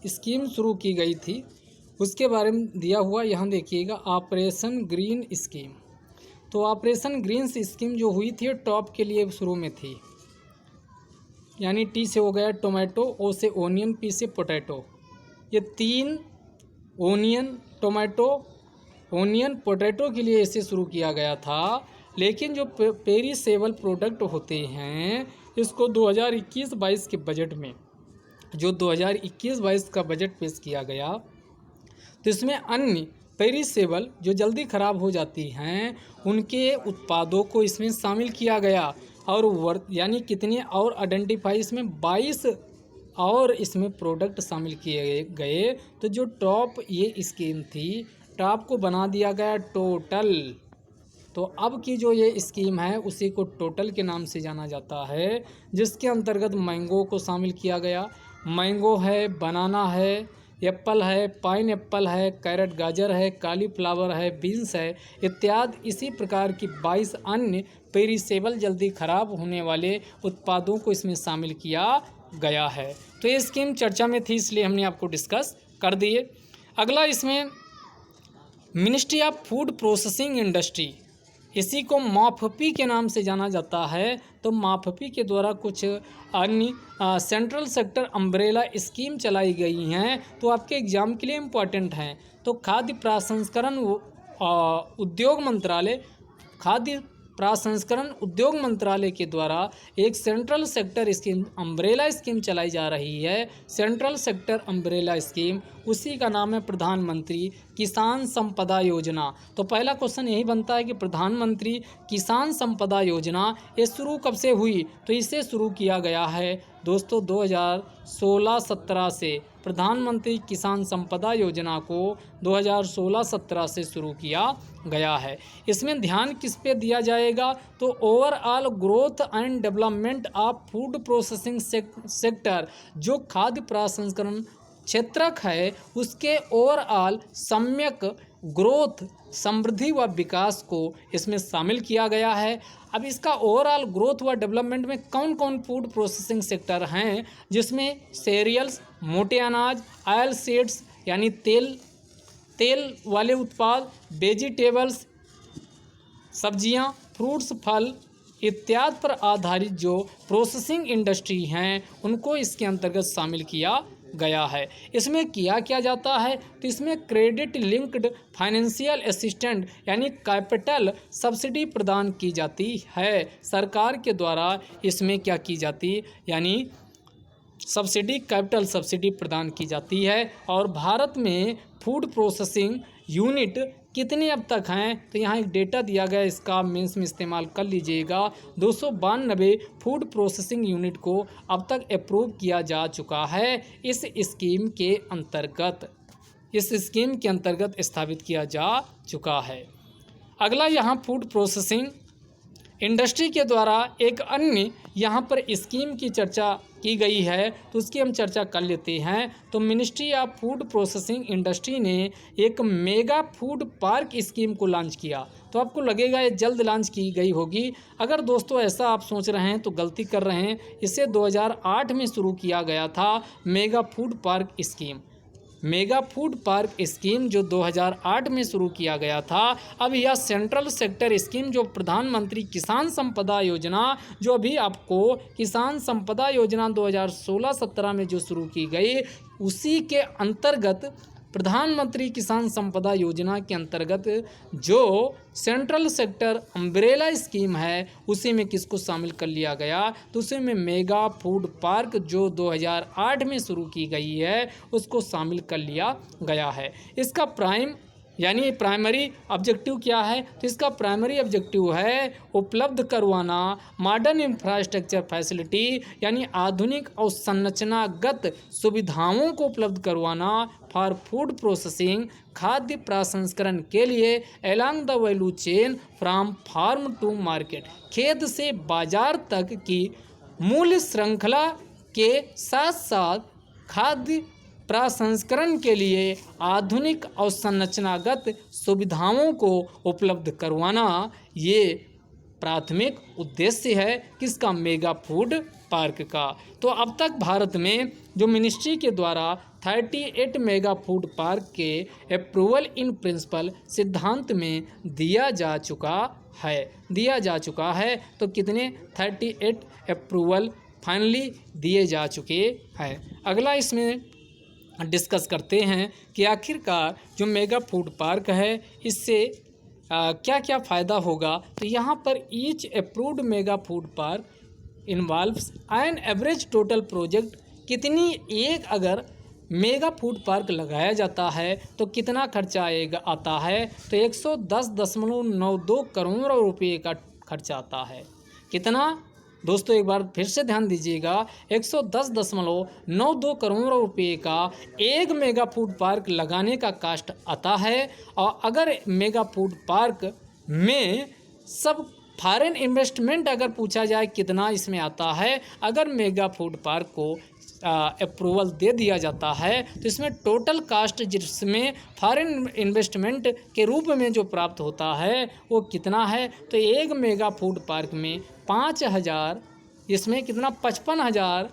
स्कीम शुरू की गई थी, उसके बारे में दिया हुआ। यहाँ देखिएगा, ऑपरेशन ग्रीन स्कीम। तो ऑपरेशन ग्रीन स्कीम जो हुई थी टॉप के लिए शुरू में थी, यानी टी से हो गया टोमेटो, ओ से ओनियन, पी से पोटैटो। ये 3 ओनियन, टोमेटो, ओनियन, पोटैटो के लिए इसे शुरू किया गया था। लेकिन जो पेरिसेबल प्रोडक्ट होते हैं, इसको 2021-22 के बजट में, जो 2021-22 का बजट पेश किया गया, तो इसमें अन्य पेरिसेबल जो जल्दी ख़राब हो जाती हैं उनके उत्पादों को इसमें शामिल किया गया। और यानी कितने और आइडेंटिफाई, इसमें 22 और इसमें प्रोडक्ट शामिल किए गए। तो जो टॉप ये स्कीम थी, टॉप को बना दिया गया टोटल। तो अब की जो ये स्कीम है उसी को टोटल के नाम से जाना जाता है, जिसके अंतर्गत मैंगो को शामिल किया गया। मैंगो है, बनाना है, एप्पल है, पाइन एप्पल है, कैरेट गाजर है, कालीफ्लावर है, बीन्स है इत्यादि इसी प्रकार की 22 अन्य पेरिसेबल जल्दी खराब होने वाले उत्पादों को इसमें शामिल किया गया है। तो ये स्कीम चर्चा में थी, इसलिए हमने आपको डिस्कस कर दिए। अगला इसमें ministry of food processing industry, इसी को माफपी के नाम से जाना जाता है। तो माफपी के द्वारा कुछ अन्य सेंट्रल सेक्टर अम्ब्रेला स्कीम चलाई गई हैं, तो आपके एग्जाम के लिए इम्पोर्टेंट हैं। तो खाद्य प्रसंस्करण उद्योग मंत्रालय, खाद्य प्रसंस्करण उद्योग मंत्रालय के द्वारा एक central sector scheme, umbrella scheme चलाई जा रही है। सेंट्रल सेक्टर अम्ब्रेला स्कीम, उसी का नाम है प्रधानमंत्री किसान संपदा योजना। तो पहला क्वेश्चन यही बनता है कि प्रधानमंत्री किसान संपदा योजना ये शुरू कब से हुई? तो इसे शुरू किया गया है दोस्तों 2016-17 से। प्रधानमंत्री किसान संपदा योजना को 2016-17 से शुरू किया गया है। इसमें ध्यान किस पे दिया जाएगा? तो overall growth and development of food processing sector, जो खाद्य प्रसंस्करण क्षेत्रक है उसके ओवरऑल सम्यक ग्रोथ, समृद्धि व विकास को इसमें शामिल किया गया है। अब इसका ओवरऑल ग्रोथ व डेवलपमेंट में कौन कौन फूड प्रोसेसिंग सेक्टर हैं, जिसमें सीरियल्स, मोटे अनाज, ऑयल सीड्स यानी तेल वाले उत्पाद, वेजिटेबल्स सब्जियां, फ्रूट्स, फल इत्यादि पर आधारित जो प्रोसेसिंग इंडस्ट्री हैं उनको इसके अंतर्गत शामिल किया गया है। इसमें किया क्या जाता है? तो इसमें क्रेडिट लिंक्ड फाइनेंशियल असिस्टेंट यानी कैपिटल सब्सिडी प्रदान की जाती है। सरकार के द्वारा इसमें क्या की जाती, यानी सब्सिडी, कैपिटल सब्सिडी प्रदान की जाती है। और भारत में फूड प्रोसेसिंग यूनिट कितने अब तक हैं? तो यहाँ एक डेटा दिया गया, इसका मेंस में इस्तेमाल कर लीजिएगा। 292 फूड प्रोसेसिंग यूनिट को अब तक अप्रूव किया जा चुका है इस स्कीम के अंतर्गत स्थापित किया जा चुका है। अगला यहाँ फूड प्रोसेसिंग इंडस्ट्री के द्वारा एक अन्य यहाँ पर स्कीम की चर्चा की गई है, तो उसकी हम चर्चा कर लेते हैं। तो ministry of food processing industry ने एक मेगा फूड पार्क स्कीम को लॉन्च किया। तो आपको लगेगा ये जल्द लॉन्च की गई होगी। अगर दोस्तों ऐसा आप सोच रहे हैं तो गलती कर रहे हैं। इसे 2008 में शुरू किया गया था mega food park scheme. Mega food park scheme जो 2008 में शुरू किया गया था। अब यह सेंट्रल सेक्टर स्कीम जो प्रधानमंत्री किसान संपदा योजना, जो अभी आपको किसान संपदा योजना 2016-17 में जो शुरू की गई, उसी के अंतर्गत प्रधानमंत्री किसान संपदा योजना के अंतर्गत जो सेंट्रल सेक्टर अम्ब्रेला स्कीम है उसी में किसको शामिल कर लिया गया? तो उसी में मेगा फूड पार्क जो 2008 में शुरू की गई है उसको शामिल कर लिया गया है। इसका प्राइमरी ऑब्जेक्टिव क्या है? तो इसका प्राइमरी ऑब्जेक्टिव है उपलब्ध करवाना मॉडर्न इंफ्रास्ट्रक्चर फैसिलिटी, यानी आधुनिक और संरचनागत सुविधाओं को उपलब्ध करवाना फॉर फूड प्रोसेसिंग, खाद्य प्रसंस्करण के लिए along the value chain from farm to market, खेत से बाजार तक की मूल्य श्रृंखला के साथ साथ खाद्य प्रसंस्करण के लिए आधुनिक और संरचनागत सुविधाओं को उपलब्ध करवाना, ये प्राथमिक उद्देश्य है किसका, मेगा फूड पार्क का। तो अब तक भारत में जो मिनिस्ट्री के द्वारा 38 मेगा फूड पार्क के अप्रूवल इन प्रिंसिपल सिद्धांत में दिया जा चुका है। तो कितने 38 अप्रूवल फाइनली दिए जा चुके हैं। अगला इसमें डिस्कस करते हैं कि आखिरकार जो मेगा फूड पार्क है इससे क्या क्या फ़ायदा होगा। तो यहाँ पर each approved mega food park involves an average total project, कितनी एक अगर मेगा फूड पार्क लगाया जाता है तो कितना खर्चा आता है, तो 110.92 करोड़ रुपये का खर्चा आता है। कितना दोस्तों, एक बार फिर से ध्यान दीजिएगा, 110.92 करोड़ रुपये का एक मेगा फूड पार्क लगाने का कास्ट आता है। और अगर मेगा फूड पार्क में सब फॉरेन इन्वेस्टमेंट अगर पूछा जाए कितना इसमें आता है, अगर मेगा फूड पार्क को अप्रूवल दे दिया जाता है तो इसमें टोटल कास्ट जिसमें फॉरेन इन्वेस्टमेंट के रूप में जो प्राप्त होता है वो कितना है, तो एक मेगा फूड पार्क में 5,000, इसमें कितना 55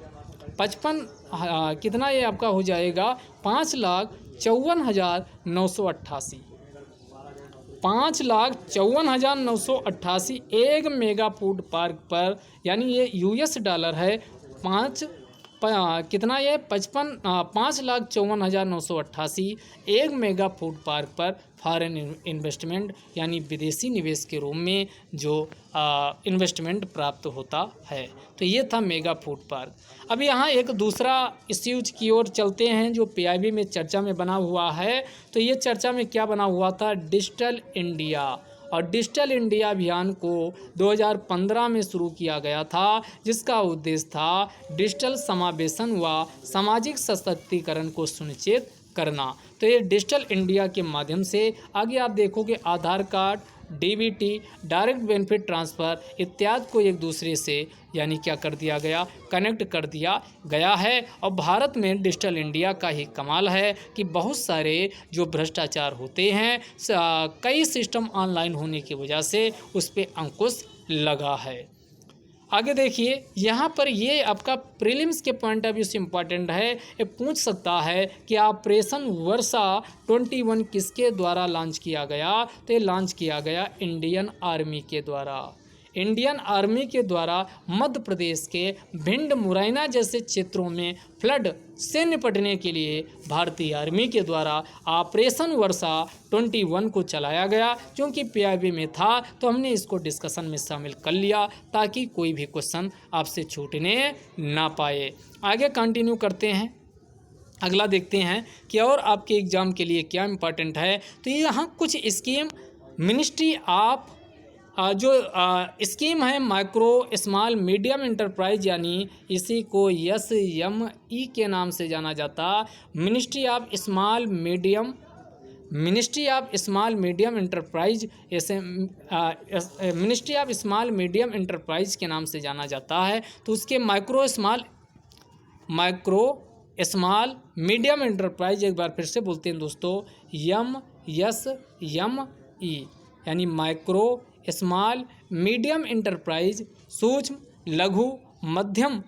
कितना ये आपका हो जाएगा 5,54,988, 5,54,988 एक मेगा फूड पार्क पर, यानी ये US डॉलर है। कितना ये 5,54,988 एक मेगा फूड पार्क पर फॉरेन इन्वेस्टमेंट यानी विदेशी निवेश के रूप में जो इन्वेस्टमेंट प्राप्त होता है। तो ये था मेगा फूड पार्क। अब यहाँ एक दूसरा इश्यूज की ओर चलते हैं जो PIB में चर्चा में बना हुआ है। तो ये चर्चा में क्या बना हुआ था, डिजिटल इंडिया। और डिजिटल इंडिया अभियान को 2015 में शुरू किया गया था, जिसका उद्देश्य था डिजिटल समावेशन व सामाजिक सशक्तिकरण को सुनिश्चित करना। तो ये डिजिटल इंडिया के माध्यम से आगे आप देखोगे Aadhaar card, DBT, direct benefit transfer इत्यादि को एक दूसरे से यानी क्या कर दिया गया, कनेक्ट कर दिया गया है। और भारत में डिजिटल इंडिया का ही कमाल है कि बहुत सारे जो भ्रष्टाचार होते हैं, कई सिस्टम ऑनलाइन होने की वजह से उस पर अंकुश लगा है। आगे देखिए, यहाँ पर ये आपका प्रीलिम्स के पॉइंट ऑफ व्यू से इम्पॉर्टेंट है। ये पूछ सकता है कि ऑपरेशन वर्षा 21 किसके द्वारा लॉन्च किया गया, तो ये लॉन्च किया गया इंडियन आर्मी के द्वारा। इंडियन आर्मी के द्वारा मध्य प्रदेश के भिंड, मुरैना जैसे क्षेत्रों में फ्लड से निपटने के लिए भारतीय आर्मी के द्वारा ऑपरेशन वर्षा 21 को चलाया गया। क्योंकि PIB में था तो हमने इसको डिस्कशन में शामिल कर लिया ताकि कोई भी क्वेश्चन आपसे छूटने ना पाए। आगे कंटिन्यू करते हैं, अगला देखते हैं कि और आपके एग्ज़ाम के लिए क्या इम्पोर्टेंट है। तो यहाँ कुछ स्कीम मिनिस्ट्री ऑफ जो स्कीम है माइक्रो स्मॉल मीडियम इंटरप्राइज, यानी इसी को SME के नाम से जाना जाता, ministry of small medium enterprise, ऐसे ministry of small medium enterprise के नाम से जाना जाता है। तो उसके माइक्रो स्मॉल मीडियम इंटरप्राइज, एक बार फिर से बोलते हैं दोस्तों, MSME यानी माइक्रो स्मॉल मीडियम इंटरप्राइज सूक्ष्म लघु मध्यम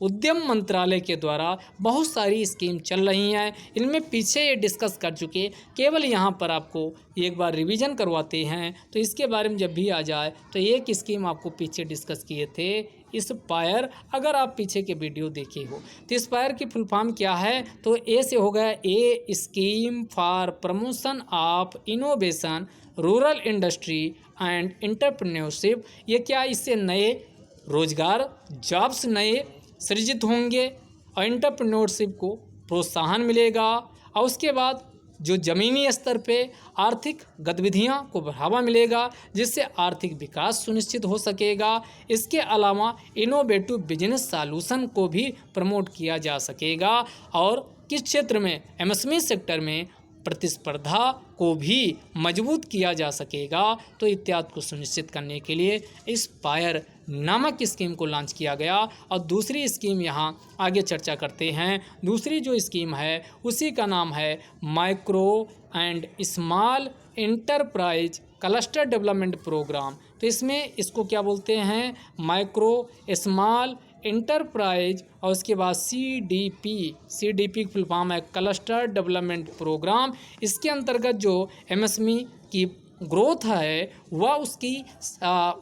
उद्यम मंत्रालय के द्वारा बहुत सारी स्कीम चल रही हैं। इनमें पीछे ये डिस्कस कर चुके, केवल यहाँ पर आपको एक बार रिवीजन करवाते हैं। तो इसके बारे में जब भी आ जाए तो एक स्कीम आपको पीछे डिस्कस किए थे, इंस्पायर, अगर आप पीछे के वीडियो देखे हो। तो इंस्पायर की फुल फॉर्म क्या है, तो ए से हो गया a scheme for promotion of innovation, rural industry and entrepreneurship. ये क्या, इससे नए रोजगार जॉब्स नए सृजित होंगे और एंटरप्रेन्योरशिप को प्रोत्साहन मिलेगा। और उसके बाद जो ज़मीनी स्तर पे आर्थिक गतिविधियां को बढ़ावा मिलेगा, जिससे आर्थिक विकास सुनिश्चित हो सकेगा। इसके अलावा इनोवेटिव बिजनेस सॉल्यूशन को भी प्रमोट किया जा सकेगा। और किस क्षेत्र में, एमएसएमई सेक्टर में प्रतिस्पर्धा को भी मजबूत किया जा सकेगा। तो इत्यादि को सुनिश्चित करने के लिए इंस्पायर नामक स्कीम को लॉन्च किया गया। और दूसरी स्कीम यहाँ आगे चर्चा करते हैं। दूसरी जो स्कीम है उसी का नाम है micro and small enterprise cluster development programme. तो इसमें इसको क्या बोलते हैं, माइक्रो स्मॉल एंटरप्राइज और उसके बाद सीडीपी की फुल फॉर्म है क्लस्टर डेवलपमेंट प्रोग्राम। इसके अंतर्गत जो एमएसएमई की ग्रोथ है वह उसकी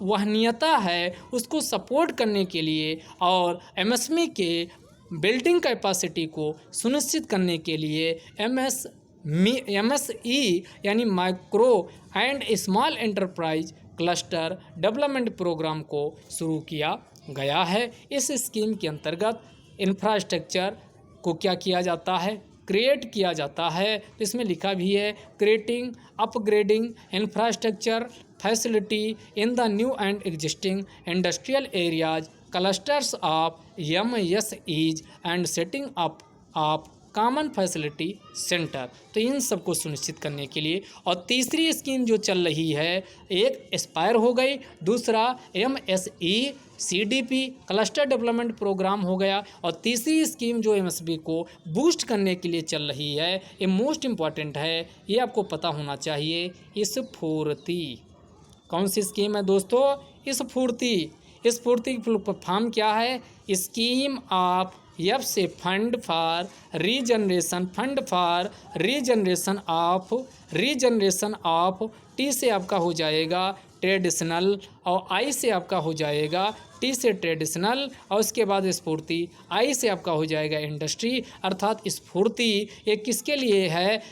वहनीयता है उसको सपोर्ट करने के लिए और एमएसएमई के बिल्डिंग कैपेसिटी को सुनिश्चित करने के लिए एमएसई यानी micro and small enterprise cluster development programme को शुरू किया गया है। इस स्कीम के अंतर्गत इंफ्रास्ट्रक्चर को क्या किया जाता है, क्रिएट किया जाता है। तो इसमें लिखा भी है creating upgrading infrastructure facility in the new and existing industrial areas clusters of MSEs and setting up of common facility centre. तो इन सब को सुनिश्चित करने के लिए। और तीसरी स्कीम जो चल रही है, एक एस्पायर हो गई, दूसरा MSE CDP cluster development programme हो गया, और तीसरी स्कीम जो एमएसबी को बूस्ट करने के लिए चल रही है, ये मोस्ट इम्पॉर्टेंट है, ये आपको पता होना चाहिए, स्फूर्ति। कौन सी स्कीम है दोस्तों, स्फूर्ति। स्फूर्ति की फुल फॉर्म क्या है, स्कीम ऑफ एफ से fund for regeneration of T से आपका हो जाएगा ट्रेडिशनल, और आई से आपका हो जाएगा टी से ट्रेडिशनल, और उसके बाद स्फूर्ति आई से आपका हो जाएगा इंडस्ट्री। अर्थात स्फूर्ति ये किसके लिए है,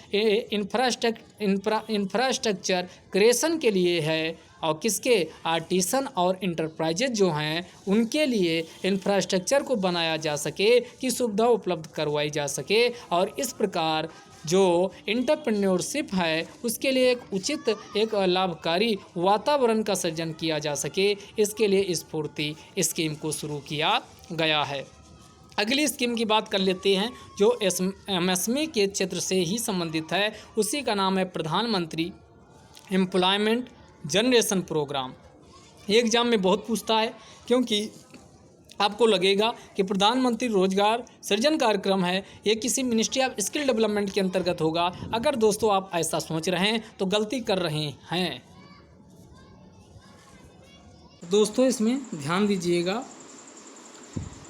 इंफ्रास्ट्रक्चर क्रिएशन के लिए है, और किसके, आर्टिसन और इंटरप्राइजेज जो हैं उनके लिए इंफ्रास्ट्रक्चर को बनाया जा सके कि सुविधा उपलब्ध करवाई जा सके, और इस प्रकार जो एंटरप्रेन्योरशिप है उसके लिए एक उचित एक लाभकारी वातावरण का सृजन किया जा सके, इसके लिए स्फूर्ति स्कीम को शुरू किया गया है। अगली स्कीम की बात कर लेते हैं जो एमएसएमई के क्षेत्र से ही संबंधित है, उसी का नाम है प्रधानमंत्री एम्प्लॉयमेंट जनरेशन प्रोग्राम। ये एग्जाम में बहुत पूछता है, क्योंकि आपको लगेगा कि प्रधानमंत्री रोजगार सृजन कार्यक्रम है, ये किसी मिनिस्ट्री ऑफ स्किल डेवलपमेंट के अंतर्गत होगा। अगर दोस्तों आप ऐसा सोच रहे हैं तो गलती कर रहे हैं। दोस्तों इसमें ध्यान दीजिएगा,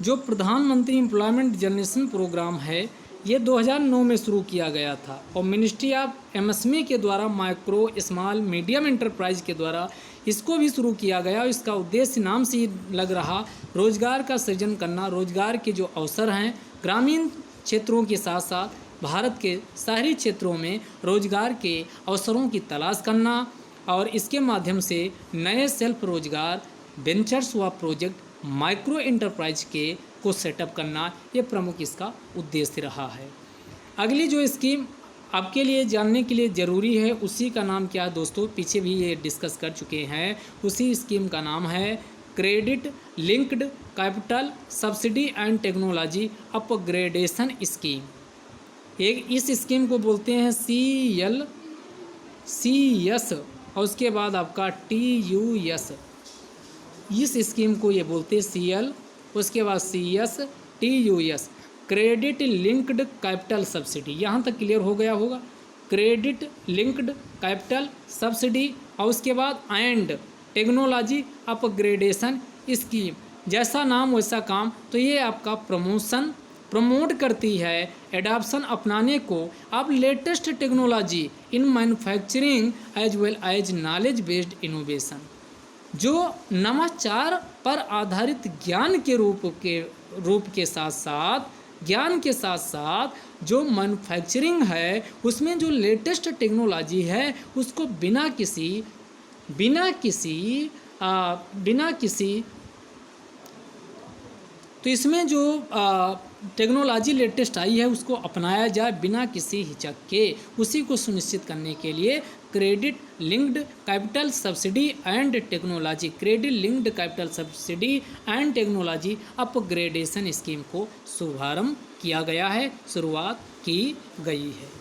जो प्रधानमंत्री एम्प्लॉयमेंट जनरेशन प्रोग्राम है ये 2009 में शुरू किया गया था, और मिनिस्ट्री ऑफ एमएसएमई के द्वारा माइक्रो स्मॉल मीडियम एंटरप्राइज के द्वारा इसको भी शुरू किया गया। और इसका उद्देश्य नाम से ही लग रहा, रोजगार का सृजन करना, रोजगार के जो अवसर हैं ग्रामीण क्षेत्रों के साथ साथ भारत के शहरी क्षेत्रों में रोजगार के अवसरों की तलाश करना, और इसके माध्यम से नए सेल्फ रोजगार वेंचर्स व प्रोजेक्ट माइक्रो एंटरप्राइज के को सेटअप करना, ये प्रमुख इसका उद्देश्य रहा है। अगली जो स्कीम आपके लिए जानने के लिए ज़रूरी है उसी का नाम क्या है दोस्तों, पीछे भी ये डिस्कस कर चुके हैं। उसी स्कीम का नाम है credit linked capital subsidy and technology upgradation scheme. एक इस स्कीम को बोलते हैं CLCS, और उसके बाद आपका TUS। इस स्कीम को ये बोलते हैं CL, उसके बाद CS TUS, credit linked capital subsidy. यहाँ तक क्लियर हो गया होगा, क्रेडिट लिंक्ड कैपिटल सब्सिडी, और उसके बाद एंड टेक्नोलॉजी अपग्रेडेशन स्कीम। जैसा नाम वैसा काम, तो ये आपका प्रमोट करती है एडॉप्शन अपनाने को अब latest technology in manufacturing as well as knowledge based innovation. जो नवाचार पर आधारित ज्ञान के रूप के साथ साथ जो मैन्युफैक्चरिंग है उसमें जो लेटेस्ट टेक्नोलॉजी है उसको बिना किसी तो इसमें जो टेक्नोलॉजी लेटेस्ट आई है उसको अपनाया जाए बिना किसी हिचक के, उसी को सुनिश्चित करने के लिए credit linked capital subsidy and technology, credit linked capital subsidy and technology upgradation scheme को शुभारंभ किया गया है, शुरुआत की गई है।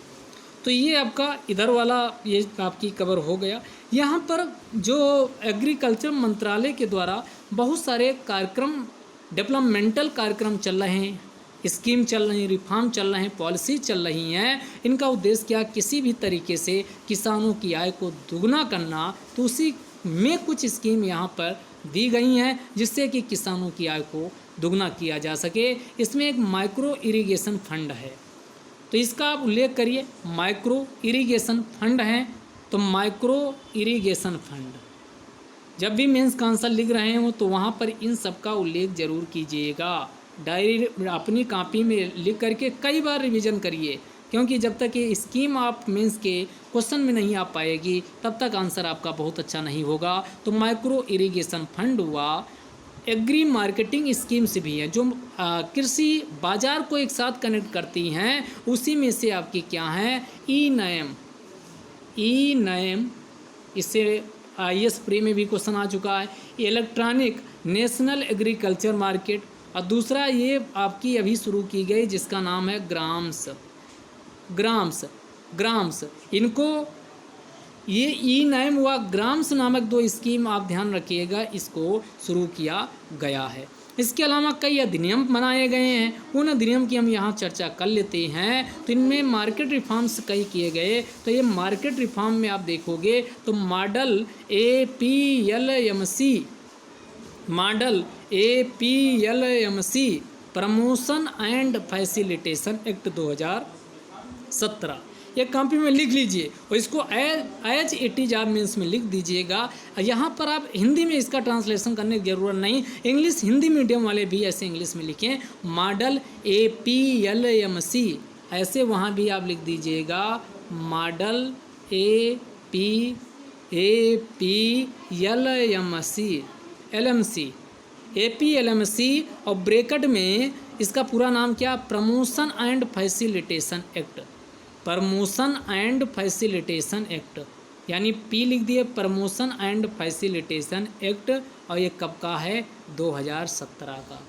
तो ये आपका इधर वाला ये आपकी कवर हो गया। यहाँ पर जो एग्रीकल्चर मंत्रालय के द्वारा बहुत सारे कार्यक्रम, डेवलपमेंटल कार्यक्रम चल रहे हैं, स्कीम चल रही हैं, रिफॉर्म चल रहे हैं, पॉलिसी चल रही हैं। इनका उद्देश्य क्या, किसी भी तरीके से किसानों की आय को दुगना करना। तो उसी में कुछ स्कीम यहाँ पर दी गई हैं जिससे कि किसानों की आय को दुगना किया जा सके। इसमें एक माइक्रो इरिगेशन फंड है, तो इसका आप उल्लेख करिए। माइक्रो इरिगेशन फंड है, तो माइक्रो इरिगेशन फंड जब भी मेंस का आंसर लिख रहे हो तो वहाँ पर इन सब का उल्लेख जरूर कीजिएगा। डायरी अपनी कॉपी में लिख करके कई बार रिवीजन करिए, क्योंकि जब तक ये स्कीम आप मेंस के क्वेश्चन में नहीं आ पाएगी तब तक आंसर आपका बहुत अच्छा नहीं होगा। तो माइक्रो इरिगेशन फंड हुआ। एग्री मार्केटिंग स्कीम्स भी हैं जो कृषि बाजार को एक साथ कनेक्ट करती हैं, उसी में से आपकी क्या हैं, ई नैम, इससे IAS प्री में भी क्वेश्चन आ चुका है। इलेक्ट्रॉनिक नेशनल एग्रीकल्चर मार्केट, और दूसरा ये आपकी अभी शुरू की गई जिसका नाम है ग्राम्स। इनको ये ई नैम हुआ, ग्राम्स नामक दो स्कीम आप ध्यान रखिएगा, इसको शुरू किया गया है। इसके अलावा कई अधिनियम बनाए गए हैं, उन अधिनियम की हम यहाँ चर्चा कर लेते हैं। तो इनमें मार्केट रिफॉर्म्स कई किए गए। तो ये मार्केट रिफॉर्म में आप देखोगे तो model APLMC promotion and facilitation act 2017, ये कॉपी में लिख लीजिए और इसको एज इट इज आप मेंस में लिख दीजिएगा। यहाँ पर आप हिंदी में इसका ट्रांसलेशन करने की ज़रूरत नहीं, इंग्लिश हिंदी मीडियम वाले भी ऐसे इंग्लिश में लिखें, मॉडल APLMC, ऐसे वहाँ भी आप लिख दीजिएगा मॉडल APLMC और ब्रैकेट में इसका पूरा नाम क्या, promotion and facilitation act, promotion and facilitation act, यानी P लिख दिए, प्रमोशन एंड फैसिलिटेशन एक्ट, और ये कब का है, 2017 का।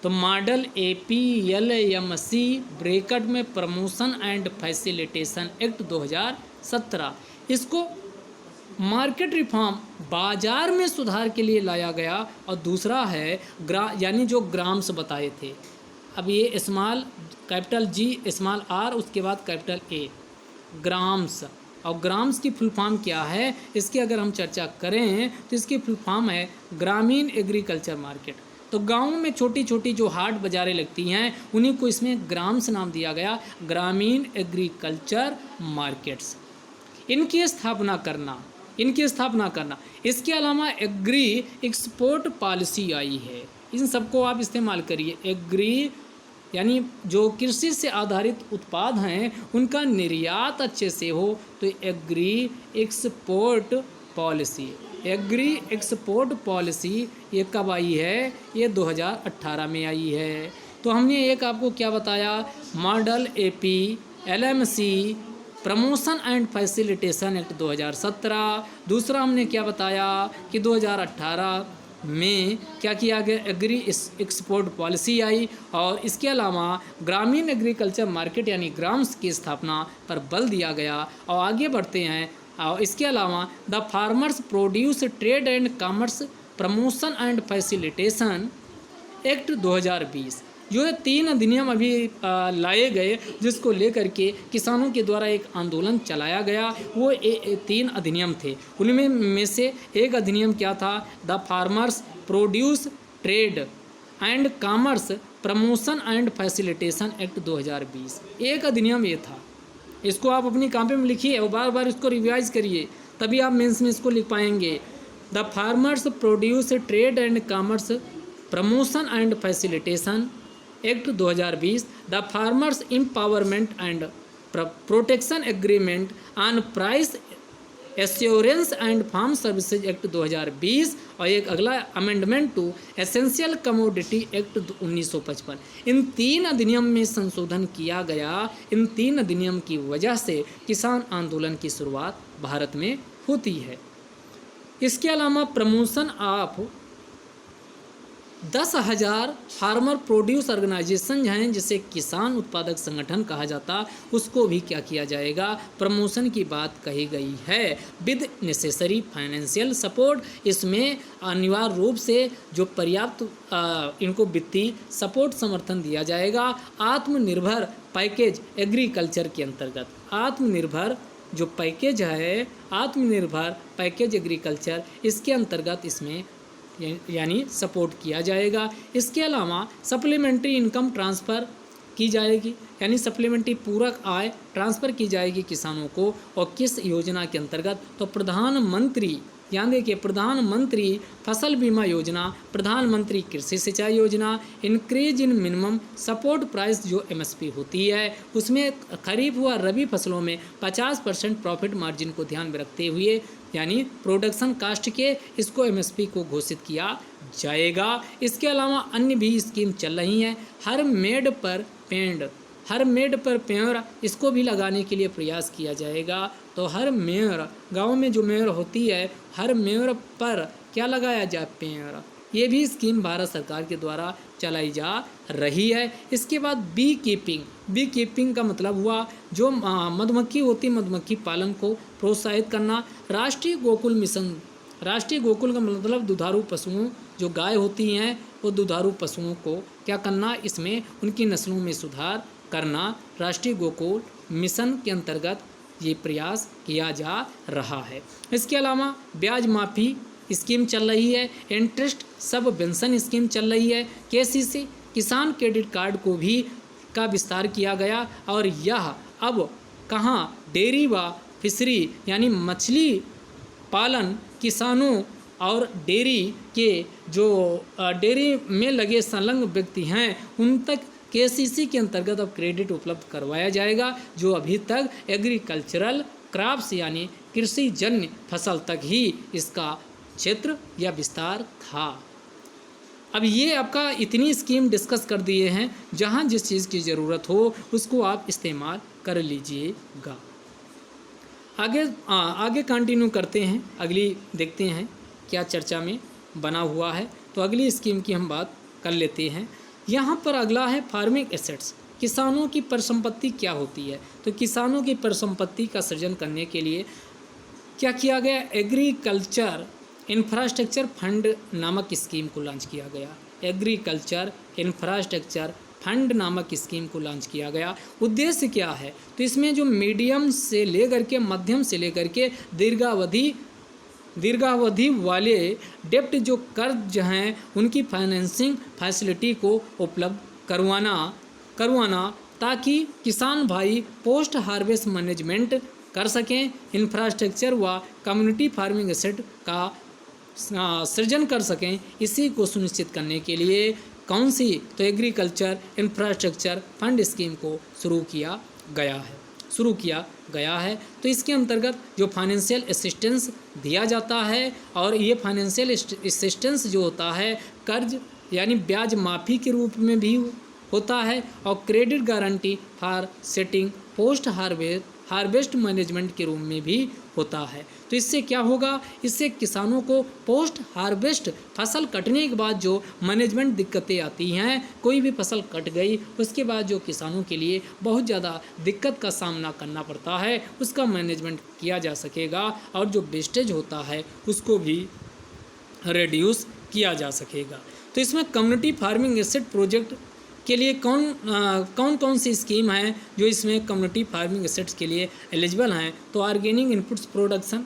तो मॉडल APLMC ब्रैकेट में प्रमोशन एंड फैसिलिटेशन एक्ट 2017, इसको मार्केट रिफॉर्म बाजार में सुधार के लिए लाया गया। और दूसरा है यानी जो ग्राम्स बताए थे, अब ये small capital G small R उसके बाद कैपिटल A, ग्राम्स। और ग्राम्स की फुल फॉर्म क्या है, इसकी अगर हम चर्चा करें तो इसकी फुल फॉर्म है ग्रामीण एग्रीकल्चर मार्केट। तो गाँव में छोटी छोटी जो हाट बाज़ारें लगती हैं उन्हीं को इसमें ग्राम्स नाम दिया गया, ग्रामीण एग्रीकल्चर मार्केट्स। इनकी स्थापना करना। इसके अलावा एग्री एक्सपोर्ट पॉलिसी आई है, इन सबको आप इस्तेमाल करिए। एग्री यानी जो कृषि से आधारित उत्पाद हैं उनका निर्यात अच्छे से हो, तो एग्री एक्सपोर्ट पॉलिसी ये कब आई है, ये 2018 में आई है। तो हमने एक आपको क्या बताया, model APLMC promotion and facilitation act 2017। दूसरा हमने क्या बताया कि 2018 में क्या किया गया, एग्री एक्सपोर्ट पॉलिसी आई, और इसके अलावा ग्रामीण एग्रीकल्चर मार्केट यानी ग्राम्स की स्थापना पर बल दिया गया। और आगे बढ़ते हैं, और इसके अलावा the farmers produce trade and commerce promotion and facilitation act 2020, जो 3 अधिनियम अभी लाए गए जिसको लेकर के किसानों के द्वारा एक आंदोलन चलाया गया, वो 3 अधिनियम थे। उनमें में से एक अधिनियम क्या था, the farmers produce trade and commerce promotion and facilitation act 2020, एक अधिनियम ये था। इसको आप अपनी कॉपी में लिखिए और बार बार इसको रिवाइज करिए, तभी आप मेंस में इसको लिख पाएंगे। The farmers produce trade and commerce promotion and facilitation act 2020, the farmers empowerment and protection agreement on price assurance and farm services act 2020, और एक अगला amendment to essential commodity act 1955। इन 3 अधिनियम में संशोधन किया गया। इन 3 अधिनियम की वजह से किसान आंदोलन की शुरुआत भारत में होती है। इसके अलावा promotion of 10,000 farmer produce organisation हैं जिसे किसान उत्पादक संगठन कहा जाता, उसको भी क्या किया जाएगा, प्रमोशन की बात कही गई है। विद नेसेसरी फाइनेंशियल सपोर्ट, इसमें अनिवार्य रूप से जो पर्याप्त इनको वित्तीय सपोर्ट समर्थन दिया जाएगा। आत्मनिर्भर पैकेज एग्रीकल्चर के अंतर्गत, आत्मनिर्भर जो पैकेज है, आत्मनिर्भर पैकेज एग्रीकल्चर, इसके अंतर्गत इसमें यानी सपोर्ट किया जाएगा। इसके अलावा सप्लीमेंट्री इनकम ट्रांसफ़र की जाएगी, यानी सप्लीमेंट्री पूरक आय ट्रांसफ़र की जाएगी किसानों को। और किस योजना के अंतर्गत, तो प्रधानमंत्री, ध्यान देखिए, प्रधानमंत्री फसल बीमा योजना, प्रधानमंत्री कृषि सिंचाई योजना, increase in minimum support price जो एमएसपी होती है, उसमें खरीफ व रबी फसलों में 50% प्रॉफिट मार्जिन को ध्यान में रखते हुए, यानी प्रोडक्शन कास्ट के, इसको एमएसपी को घोषित किया जाएगा। इसके अलावा अन्य भी स्कीम चल रही हैं। हर मेड पर पेड़, हर मेड पर पेड़, इसको भी लगाने के लिए प्रयास किया जाएगा। तो हर मेयर, गांव में जो मेयर होती है, हर मेयर पर क्या लगाया जाए, पेड़। ये भी स्कीम भारत सरकार के द्वारा चलाई जा रही है। इसके बाद बी कीपिंग, बी कीपिंग का मतलब हुआ जो मधुमक्खी होती, मधुमक्खी पालन को प्रोत्साहित करना। राष्ट्रीय गोकुल मिशन, राष्ट्रीय गोकुल का मतलब दुधारू पशुओं, जो गाय होती हैं वो दुधारू पशुओं को क्या करना, इसमें उनकी नस्लों में सुधार करना। राष्ट्रीय गोकुल मिशन के अंतर्गत ये प्रयास किया जा रहा है। इसके अलावा ब्याज माफ़ी स्कीम चल रही है, इंटरेस्ट सबवेंशन स्कीम चल रही है, केसीसी किसान क्रेडिट कार्ड को भी का विस्तार किया गया। और यह अब कहाँ, डेयरी व फिशरी यानी मछली पालन किसानों और डेयरी के जो डेयरी में लगे संलग्न व्यक्ति हैं उन तक केसीसी के अंतर्गत अब क्रेडिट उपलब्ध करवाया जाएगा, जो अभी तक एग्रीकल्चरल क्रॉप्स यानी कृषि जन्य फसल तक ही इसका क्षेत्र या विस्तार था। अब ये आपका इतनी स्कीम डिस्कस कर दिए हैं, जहाँ जिस चीज़ की ज़रूरत हो उसको आप इस्तेमाल कर लीजिएगा। आगे कंटिन्यू करते हैं, अगली देखते हैं क्या चर्चा में बना हुआ है। तो अगली स्कीम की हम बात कर लेते हैं। यहाँ पर अगला है फार्मिंग एसेट्स, किसानों की परिसंपत्ति क्या होती है। तो किसानों की परिसंपत्ति का सृजन करने के लिए क्या किया गया, एग्रीकल्चर इंफ्रास्ट्रक्चर फंड नामक स्कीम को लॉन्च किया गया। एग्रीकल्चर इंफ्रास्ट्रक्चर फंड नामक स्कीम को लॉन्च किया गया। उद्देश्य क्या है, तो इसमें जो मीडियम से लेकर के मध्यम से लेकर के दीर्घावधि वाले डेप्ट जो कर्ज हैं उनकी फाइनेंसिंग फैसिलिटी को उपलब्ध करवाना ताकि किसान भाई पोस्ट हार्वेस्ट मैनेजमेंट कर सकें, इंफ्रास्ट्रक्चर व कम्युनिटी फार्मिंग एसेट का सृजन कर सकें। इसी को सुनिश्चित करने के लिए कौन सी, तो एग्रीकल्चर इंफ्रास्ट्रक्चर फंड स्कीम को शुरू किया गया है। तो इसके अंतर्गत जो फाइनेंशियल असिस्टेंस दिया जाता है, और ये फाइनेंशियल असिस्टेंस जो होता है कर्ज यानी ब्याज माफ़ी के रूप में भी होता है, और credit guarantee for setting post harvest management के रूप में भी होता है। तो इससे क्या होगा, इससे किसानों को पोस्ट हार्वेस्ट फसल कटने के बाद जो मैनेजमेंट दिक्कतें आती हैं, कोई भी फसल कट गई उसके बाद जो किसानों के लिए बहुत ज़्यादा दिक्कत का सामना करना पड़ता है, उसका मैनेजमेंट किया जा सकेगा, और जो वेस्टेज होता है उसको भी रिड्यूस किया जा सकेगा। तो इसमें कम्युनिटी फार्मिंग एसेट प्रोजेक्ट के लिए कौन सी स्कीम है जो इसमें कम्युनिटी फार्मिंग एसेट्स के लिए एलिजिबल हैं, तो ऑर्गेनिक इनपुट्स प्रोडक्शन,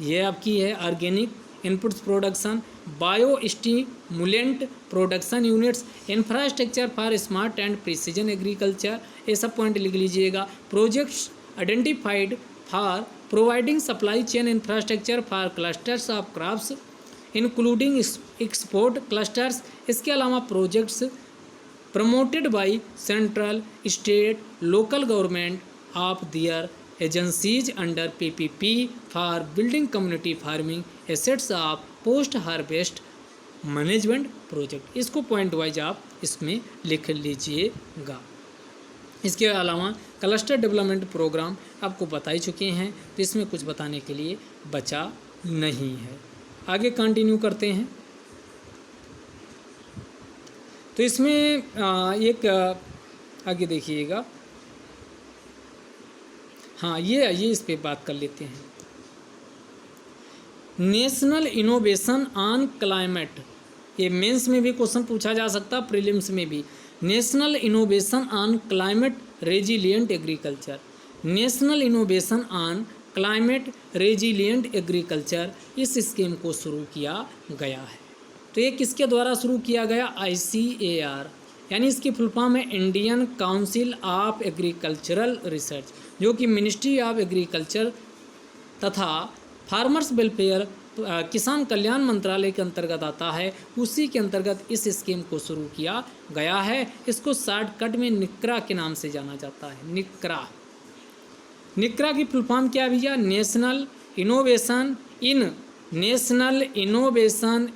ये आपकी है organic inputs production, bio stimulant production units, infrastructure for smart and precision agriculture, ये सब पॉइंट लिख लीजिएगा। Projects identified for providing supply chain infrastructure for clusters of crops including export clusters. इसके अलावा projects promoted by central, state, local government of their agencies under PPP for building community farming assets of post harvest management project। इसको point wise आप इसमें लिख लीजिएगा। इसके अलावा cluster development programme आपको बता ही चुके हैं, तो इसमें कुछ बताने के लिए बचा नहीं है। आगे कंटिन्यू करते हैं। तो इसमें एक आगे देखिएगा, हाँ ये इस पे बात कर लेते हैं। नेशनल इनोवेशन ऑन क्लाइमेट, ये मेंस में भी क्वेश्चन पूछा जा सकता, प्रीलिम्स में भी। National innovation on climate resilient agriculture, national innovation on climate resilient agriculture, इस स्कीम को शुरू किया गया है। तो ये किसके द्वारा शुरू किया गया? ICAR, यानी इसकी फुल फॉर्म है Indian council of agricultural research, जो कि मिनिस्ट्री ऑफ एग्रीकल्चर तथा फार्मर्स वेलफेयर किसान कल्याण मंत्रालय के अंतर्गत आता है। उसी के अंतर्गत इस स्कीम को शुरू किया गया है। इसको शॉर्टकट में निक्रा के नाम से जाना जाता है। निक्रा, निक्रा की फुल फॉर्म क्या है भैया? National innovation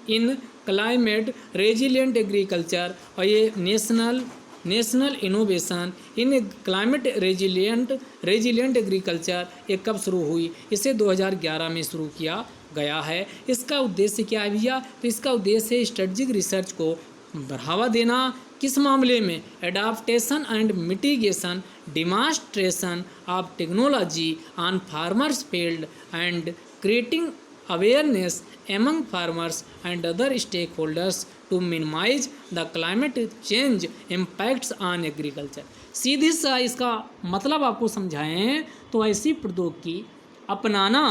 in climate resilient agriculture, और ये national innovation in climate resilient agriculture ये कब शुरू हुई? इसे 2011 में शुरू किया गया है। इसका उद्देश्य क्या है भैया? तो इसका उद्देश्य है स्ट्रेटजिक रिसर्च को बढ़ावा देना। किस मामले में? Adaptation and mitigation, demonstration of technology on farmers field and creating awareness among farmers and other stakeholders to minimize the climate change impacts on agriculture। सीधी सा इसका मतलब आपको समझाएं तो ऐसी प्रौद्योगिकी अपनाना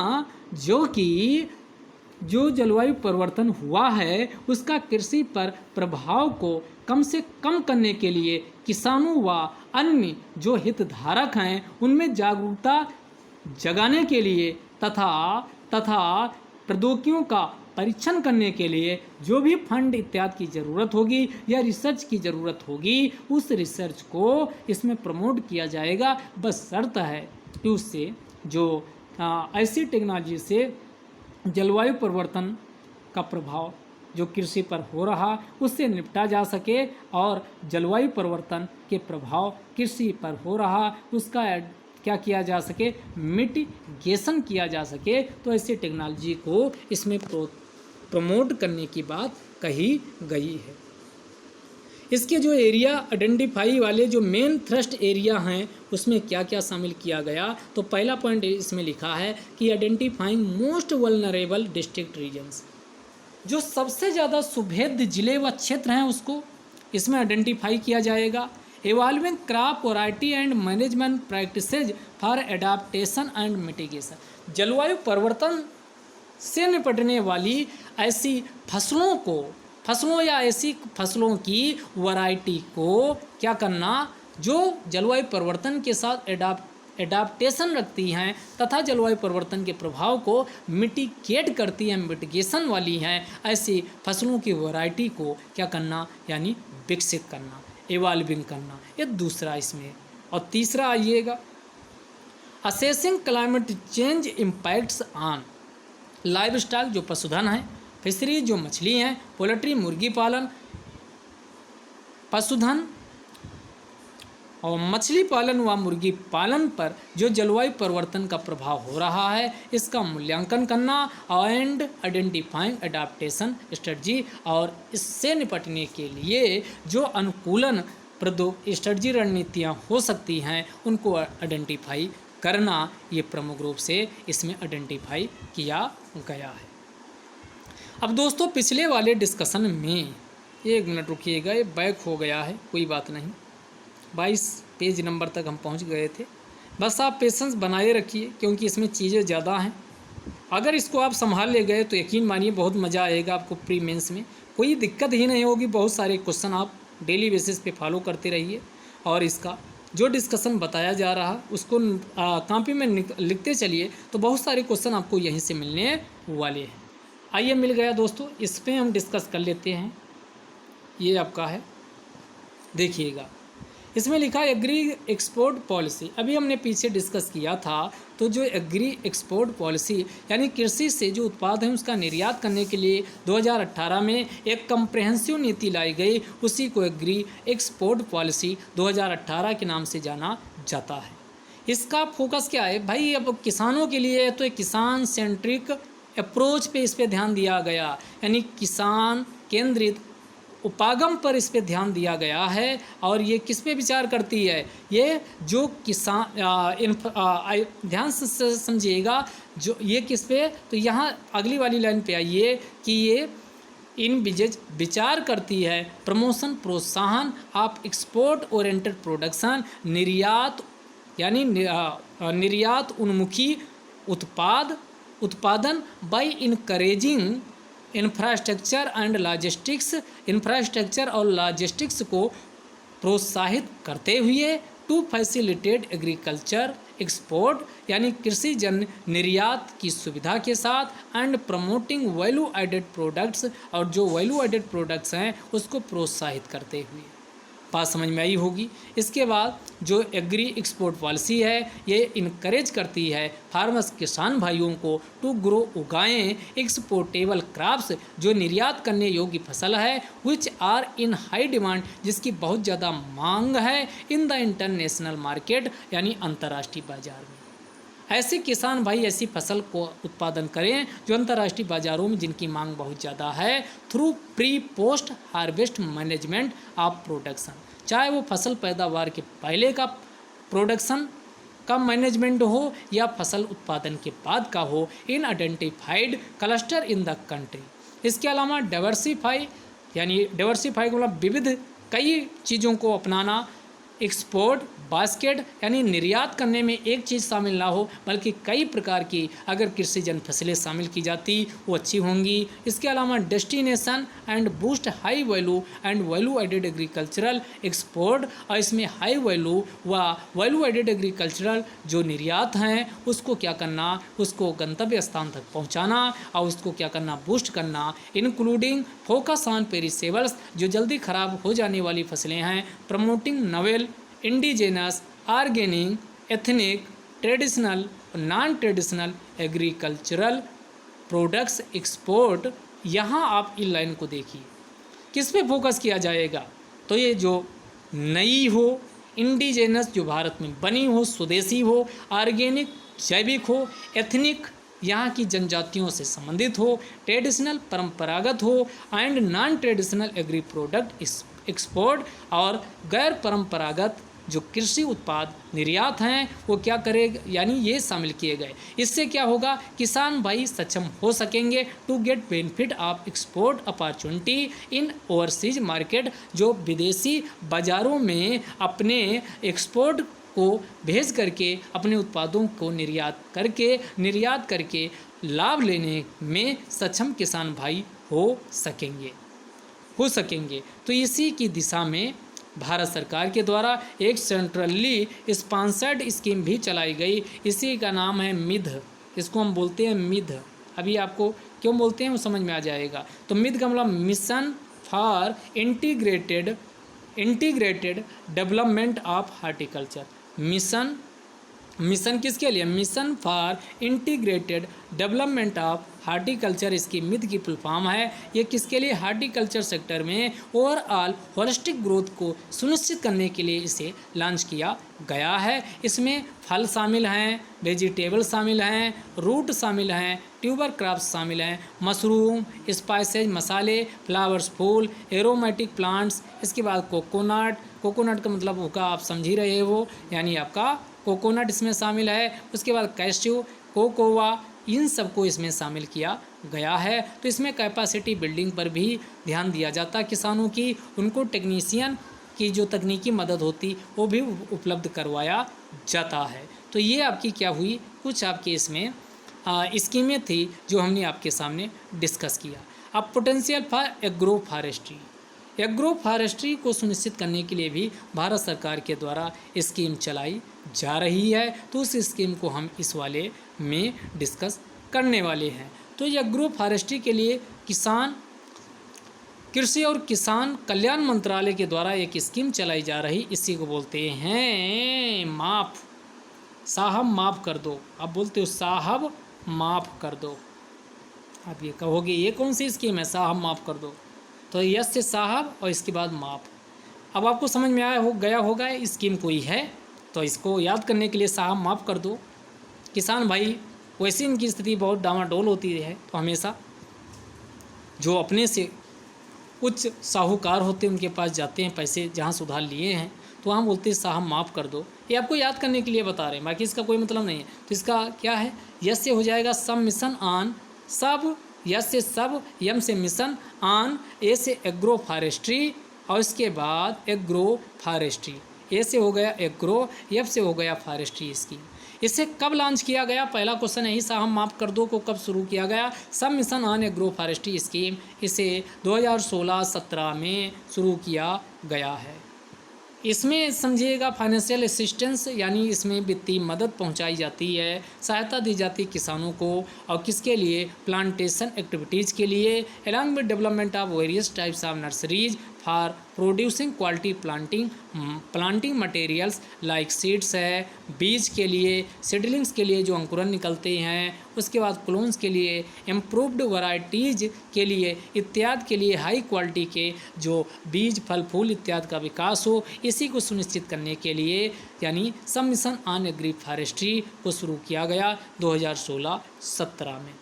जो जलवायु परिवर्तन हुआ है उसका कृषि पर प्रभाव को कम से कम करने के लिए किसानों व अन्य जो हितधारक हैं उनमें जागरूकता जगाने के लिए तथा प्रौद्योगिकियों का परीक्षण करने के लिए जो भी फंड इत्यादि की ज़रूरत होगी या रिसर्च की ज़रूरत होगी उस रिसर्च को इसमें प्रमोट किया जाएगा। बस शर्त है कि उससे जो ऐसी टेक्नोलॉजी से जलवायु परिवर्तन का प्रभाव जो कृषि पर हो रहा उससे निपटा जा सके और जलवायु परिवर्तन के प्रभाव कृषि पर हो रहा उसका क्या किया जा सके, मिटिगेशन किया जा सके। तो ऐसी टेक्नोलॉजी को इसमें प्रमोट करने की बात कही गई है। इसके जो एरिया आइडेंटिफाई वाले जो मेन थ्रस्ट एरिया हैं उसमें क्या क्या शामिल किया गया? तो पहला पॉइंट इसमें लिखा है कि identifying most vulnerable district regions, जो सबसे ज़्यादा सुभेद्य जिले व क्षेत्र हैं उसको इसमें आइडेंटिफाई किया जाएगा। Evolving crop variety and management practices for adaptation and mitigation, जलवायु परिवर्तन से निपटने वाली ऐसी फसलों या ऐसी फसलों की वैरायटी को क्या करना जो जलवायु परिवर्तन के साथ एडाप्टेशन रखती हैं तथा जलवायु परिवर्तन के प्रभाव को मिटिगेट करती हैं, मिटिगेशन वाली हैं, ऐसी फसलों की वैरायटी को क्या करना यानी विकसित करना, इवॉल्विंग करना। ये दूसरा इसमें। और तीसरा आइएगा, assessing climate change impacts on live stock, जो पशुधन है, फिशरी जो मछली हैं, पोल्ट्री मुर्गी पालन, पशुधन और मछली पालन व मुर्गी पालन पर जो जलवायु परिवर्तन का प्रभाव हो रहा है इसका मूल्यांकन करना एंड आइडेंटिफाइंग एडाप्टेशन स्ट्रेटजी, और इससे निपटने के लिए जो अनुकूलन स्ट्रेटजी रणनीतियाँ हो सकती हैं उनको आइडेंटिफाई करना, ये प्रमुख रूप से इसमें आइडेंटिफाई किया गया है। अब दोस्तों पिछले वाले डिस्कशन में, एक मिनट रुकिएगा, ये बैक हो गया है, कोई बात नहीं, 22 पेज नंबर तक हम पहुंच गए थे। बस आप पेशेंस बनाए रखिए क्योंकि इसमें चीज़ें ज़्यादा हैं। अगर इसको आप संभाल ले गए तो यकीन मानिए बहुत मज़ा आएगा आपको। प्री मेंस में कोई दिक्कत ही नहीं होगी। बहुत सारे क्वेश्चन आप डेली बेसिस पे फॉलो करते रहिए और इसका जो डिस्कशन बताया जा रहा उसको कॉपी में लिखते चलिए तो बहुत सारे क्वेश्चन आपको यहीं से मिलने वाले हैं। आइए मिल गया दोस्तों, इस पर हम डिस्कस कर लेते हैं। ये आपका है, देखिएगा इसमें लिखा है एग्री एक्सपोर्ट पॉलिसी। अभी हमने पीछे डिस्कस किया था तो जो एग्री एक्सपोर्ट पॉलिसी यानी कृषि से जो उत्पाद है उसका निर्यात करने के लिए 2018 में एक कम्प्रहेंसिव नीति लाई गई, उसी को एग्री एक्सपोर्ट पॉलिसी 2018 के नाम से जाना जाता है। इसका फोकस क्या है भाई? अब किसानों के लिए तो एक किसान सेंट्रिक अप्रोच पे इस पे ध्यान दिया गया, यानी किसान केंद्रित उपागम पर इस पे ध्यान दिया गया है। और ये किस पे विचार करती है, ये जो किसान ध्यान से समझिएगा, जो ये किस पे, तो यहाँ अगली वाली लाइन पे आइए कि ये इन विचार करती है प्रमोशन, प्रोत्साहन ऑफ एक्सपोर्ट ओरिएंटेड प्रोडक्शन, निर्यात यानी निर्यात उन्मुखी उत्पादन बाय इनकरेजिंग इंफ्रास्ट्रक्चर और लॉजिस्टिक्स को प्रोत्साहित करते हुए टू फैसिलिटेट एग्रीकल्चर एक्सपोर्ट यानी कृषि जन निर्यात की सुविधा के साथ and promoting value added products, और जो वैल्यू एडेड प्रोडक्ट्स हैं उसको प्रोत्साहित करते हुए। बात समझ में आई होगी। इसके बाद जो एग्री एक्सपोर्ट पॉलिसी है ये इनकरेज करती है फार्मर्स किसान भाइयों को टू ग्रो उगाएं एक्सपोर्टेबल क्रॉप्स जो निर्यात करने योग्य फसल है, which are in high demand जिसकी बहुत ज़्यादा मांग है इन द इंटरनेशनल मार्केट यानी अंतर्राष्ट्रीय बाजार में। ऐसे किसान भाई ऐसी फसल को उत्पादन करें जो अंतर्राष्ट्रीय बाज़ारों में जिनकी मांग बहुत ज़्यादा है, through pre post harvest management of production, चाहे वो फसल पैदावार के पहले का प्रोडक्शन का मैनेजमेंट हो या फसल उत्पादन के बाद का हो, in identified cluster in the country. इसके अलावा डाइवर्सिफाई का मतलब विविध कई चीज़ों को अपनाना, एक्सपोर्ट बास्केट यानी निर्यात करने में एक चीज़ शामिल ना हो बल्कि कई प्रकार की अगर कृषि जन फसलें शामिल की जाती वो अच्छी होंगी। इसके अलावा destination and boost high value and value added agricultural export, और इसमें हाई वैल्यू व वैल्यू एडेड एग्रीकल्चरल जो निर्यात हैं उसको क्या करना, उसको गंतव्य स्थान तक पहुंचाना और उसको क्या करना, बूस्ट करना, इंक्लूडिंग फोकस ऑन पेरिसेबल्स जो जल्दी ख़राब हो जाने वाली फसलें हैं, promoting novel indigenous organic ethnic traditional और non traditional agricultural products export. यहाँ आप इन लाइन को देखिए किस पे फोकस किया जाएगा, तो ये जो नई हो, इंडिजेनस जो भारत में बनी हो, स्वदेशी हो, ऑर्गेनिक जैविक हो, एथनिक यहाँ की जनजातियों से संबंधित हो, ट्रेडिशनल परंपरागत हो, and non traditional agree product export, और गैर परंपरागत जो कृषि उत्पाद निर्यात हैं वो क्या करेगा, यानी ये शामिल किए गए। इससे क्या होगा, किसान भाई सक्षम हो सकेंगे to get benefit of export opportunity in overseas market, जो विदेशी बाज़ारों में अपने एक्सपोर्ट को भेज करके अपने उत्पादों को निर्यात करके लाभ लेने में सक्षम किसान भाई हो सकेंगे। तो इसी की दिशा में भारत सरकार के द्वारा एक सेंट्रली स्पॉन्सर्ड स्कीम भी चलाई गई। इसी का नाम है मिध, इसको हम बोलते हैं मिध। अभी आपको क्यों बोलते हैं वो समझ में आ जाएगा। तो मिध का मतलब mission for integrated development of horticulture. Mission किसके लिए, mission for integrated development of horticulture, इसकी मिध की फुल फॉर्म है। ये किसके लिए, हार्टिकल्चर सेक्टर में ओवरऑल होलिस्टिक ग्रोथ को सुनिश्चित करने के लिए इसे लॉन्च किया गया है। इसमें फल शामिल हैं, वेजिटेबल शामिल हैं, रूट शामिल हैं, ट्यूबर क्रॉप्स शामिल हैं, मशरूम, स्पाइसेज मसाले, फ्लावर्स फूल, एरोमेटिक प्लांट्स। इसके बाद कोकोनट का मतलब होगा आप समझ ही रहे हो, यानी आपका कोकोनट इसमें शामिल है। उसके बाद कैश्यू, कोकोवा, इन सबको इसमें शामिल किया गया है। तो इसमें कैपेसिटी बिल्डिंग पर भी ध्यान दिया जाता है किसानों की, उनको टेक्नीशियन की जो तकनीकी मदद होती वो भी उपलब्ध करवाया जाता है। तो ये आपकी क्या हुई, कुछ आपकी इसमें स्कीमें थी जो हमने आपके सामने डिस्कस किया। अब पोटेंशियल फॉर एग्रो फॉरेस्ट्री को सुनिश्चित करने के लिए भी भारत सरकार के द्वारा स्कीम चलाई जा रही है। तो उस स्कीम को हम इस वाले में डिस्कस करने वाले हैं। तो एग्रो फॉरेस्ट्री के लिए कृषि और किसान कल्याण मंत्रालय के द्वारा एक स्कीम चलाई जा रही, इसी को बोलते हैं माफ़। साहब माफ़ कर दो, आप बोलते हो साहब माफ़ कर दो। आप ये कहोगे ये कौन सी स्कीम है, साहब माफ़ कर दो। तो यस से साहब और इसके बाद माफ़। अब आपको समझ में गया होगा स्कीम कोई है, तो इसको याद करने के लिए साहब माफ़ कर दो। किसान भाई वैसे इनकी स्थिति बहुत डामाडोल होती है, तो हमेशा जो अपने से उच्च साहूकार होते हैं, उनके पास जाते हैं, पैसे जहाँ से उधार लिए हैं तो वहाँ बोलते हैं साहब माफ़ कर दो। ये आपको याद करने के लिए बता रहे हैं, बाकी इसका कोई मतलब नहीं है। तो इसका क्या है, यस से हो जाएगा सबमिशन ऑन सब, यस से सब, यम से मिशन ऑन, ए से एग्रो फॉरेस्ट्री और इसके बाद एग्रो फॉरेस्ट्री, ए से हो गया एग्रो, एफ से हो गया फॉरेस्ट्री स्कीम। इसे कब लॉन्च किया गया, पहला क्वेश्चन यही साहब माफ़ कर दो को कब शुरू किया गया, सब mission on agro forestry scheme, इसे 2016-17 में शुरू किया गया है। इसमें समझिएगा फाइनेंशियल असिस्टेंस यानी इसमें वित्तीय मदद पहुंचाई जाती है, सहायता दी जाती है किसानों को, और किसके लिए, प्लांटेशन एक्टिविटीज़ के लिए, along with development of various types of nurseries for producing quality planting materials like seeds है, बीज के लिए, सीडलिंग्स के लिए जो अंकुरन निकलते हैं, उसके बाद क्लोन्स के लिए, इम्प्रूव्ड वैरायटीज़ के लिए, इत्यादि के लिए हाई क्वालिटी के जो बीज फल फूल इत्यादि का विकास हो, इसी को सुनिश्चित करने के लिए यानी सब मिशन ऑन एग्री फॉरेस्ट्री को शुरू किया गया 2016-17 में।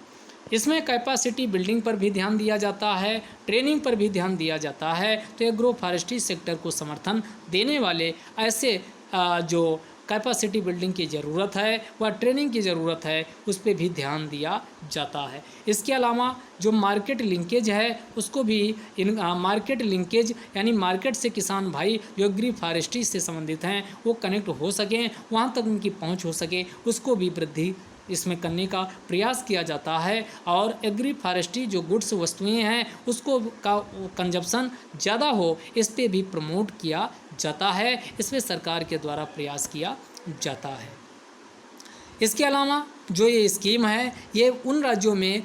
इसमें कैपेसिटी बिल्डिंग पर भी ध्यान दिया जाता है, ट्रेनिंग पर भी ध्यान दिया जाता है। तो एग्रो फॉरेस्ट्री सेक्टर को समर्थन देने वाले ऐसे जो कैपेसिटी बिल्डिंग की ज़रूरत है व ट्रेनिंग की ज़रूरत है उस पर भी ध्यान दिया जाता है। इसके अलावा जो मार्केट लिंकेज है उसको भी मार्केट लिंकेज यानी मार्केट से किसान भाई जो एग्री फॉरेस्ट्री से संबंधित हैं वो कनेक्ट हो सकें, वहाँ तक उनकी पहुँच हो सके, उसको भी वृद्धि इसमें करने का प्रयास किया जाता है। और एग्री फॉरेस्ट्री जो गुड्स वस्तुएं हैं उसको का कंजप्शन ज़्यादा हो, इस पे भी प्रमोट किया जाता है, इस पे सरकार के द्वारा प्रयास किया जाता है। इसके अलावा जो ये स्कीम है ये उन राज्यों में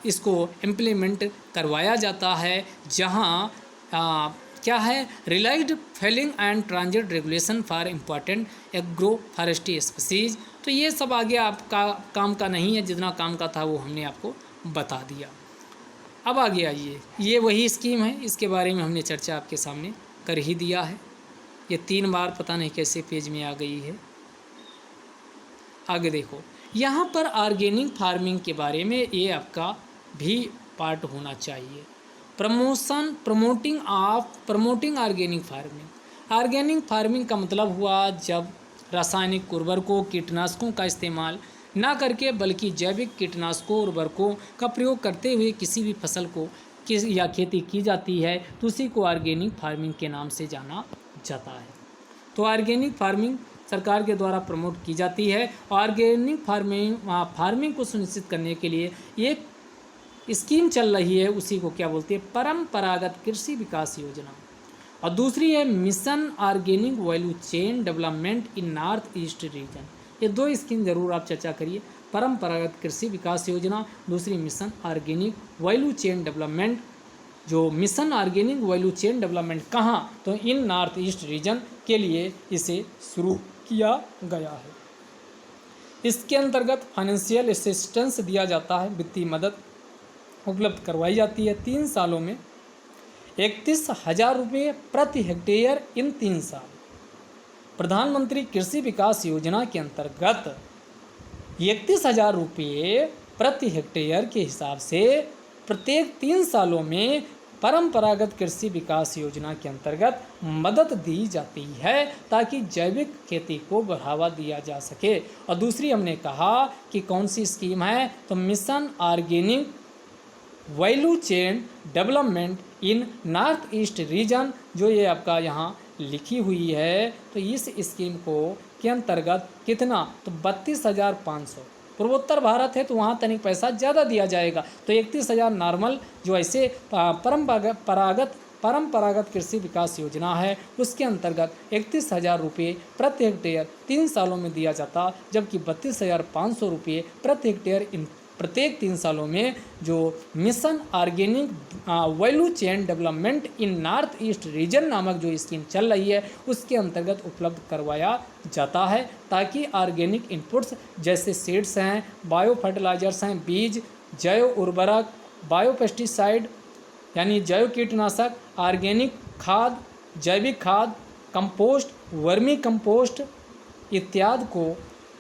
इसको इम्प्लीमेंट करवाया जाता है जहाँ क्या है, realised felling and transit regulation for important agro forestry species. तो ये सब आगे आपका काम का नहीं है, जितना काम का था वो हमने आपको बता दिया। अब आगे आइए, ये वही स्कीम है, इसके बारे में हमने चर्चा आपके सामने कर ही दिया है। ये 3 बार पता नहीं कैसे पेज में आ गई है। आगे देखो, यहाँ पर ऑर्गेनिक फार्मिंग के बारे में ये आपका भी पार्ट होना चाहिए। Promoting organic farming. Organic farming का मतलब हुआ जब रासायनिक उर्वरकों कीटनाशकों का इस्तेमाल ना करके बल्कि जैविक कीटनाशकों उर्वरकों का प्रयोग करते हुए किसी भी फसल को या खेती की जाती है तो उसी को ऑर्गेनिक फार्मिंग के नाम से जाना जाता है। तो ऑर्गेनिक फार्मिंग सरकार के द्वारा प्रमोट की जाती है। ऑर्गेनिक फार्मिंग को सुनिश्चित करने के लिए एक स्कीम चल रही है, उसी को क्या बोलते हैं, परंपरागत कृषि विकास योजना, और दूसरी है mission organic value chain development in north east region. ये 2 स्कीम जरूर आप चर्चा करिए, परंपरागत कृषि विकास योजना, दूसरी mission organic value chain development. जो mission organic value chain development कहाँ, तो इन नॉर्थ ईस्ट रीजन के लिए इसे शुरू किया गया है। इसके अंतर्गत फाइनेंशियल असिस्टेंस दिया जाता है, वित्तीय मदद उपलब्ध करवाई जाती है 3 सालों में 31,000 रुपये प्रति हेक्टेयर इन 3 साल। प्रधानमंत्री कृषि विकास योजना के अंतर्गत 31,000 रुपये प्रति हेक्टेयर के हिसाब से प्रत्येक 3 सालों में परंपरागत कृषि विकास योजना के अंतर्गत मदद दी जाती है ताकि जैविक खेती को बढ़ावा दिया जा सके। और दूसरी हमने कहा कि कौन सी स्कीम है, तो mission organic value chain development in north east region, जो ये आपका यहाँ लिखी हुई है। तो इस स्कीम को के अंतर्गत कितना, तो 32,500। पूर्वोत्तर भारत है तो वहाँ तनिक पैसा ज़्यादा दिया जाएगा, तो 31,000 नॉर्मल जो ऐसे परंपरागत कृषि विकास योजना है उसके अंतर्गत 31,000 रुपये प्रति हेक्टेयर 3 सालों में दिया जाता, जबकि 32,500 रुपये प्रति हेक्टेयर इन प्रत्येक 3 सालों में जो mission organic value chain development in north east region नामक जो स्कीम चल रही है उसके अंतर्गत उपलब्ध करवाया जाता है, ताकि ऑर्गेनिक इनपुट्स जैसे सीड्स हैं, बायो फर्टिलाइजर्स हैं, बीज, जैव उर्वरक, बायो पेस्टिसाइड यानी जैव कीटनाशक, ऑर्गेनिक खाद, जैविक खाद, कंपोस्ट, वर्मी कंपोस्ट इत्यादि को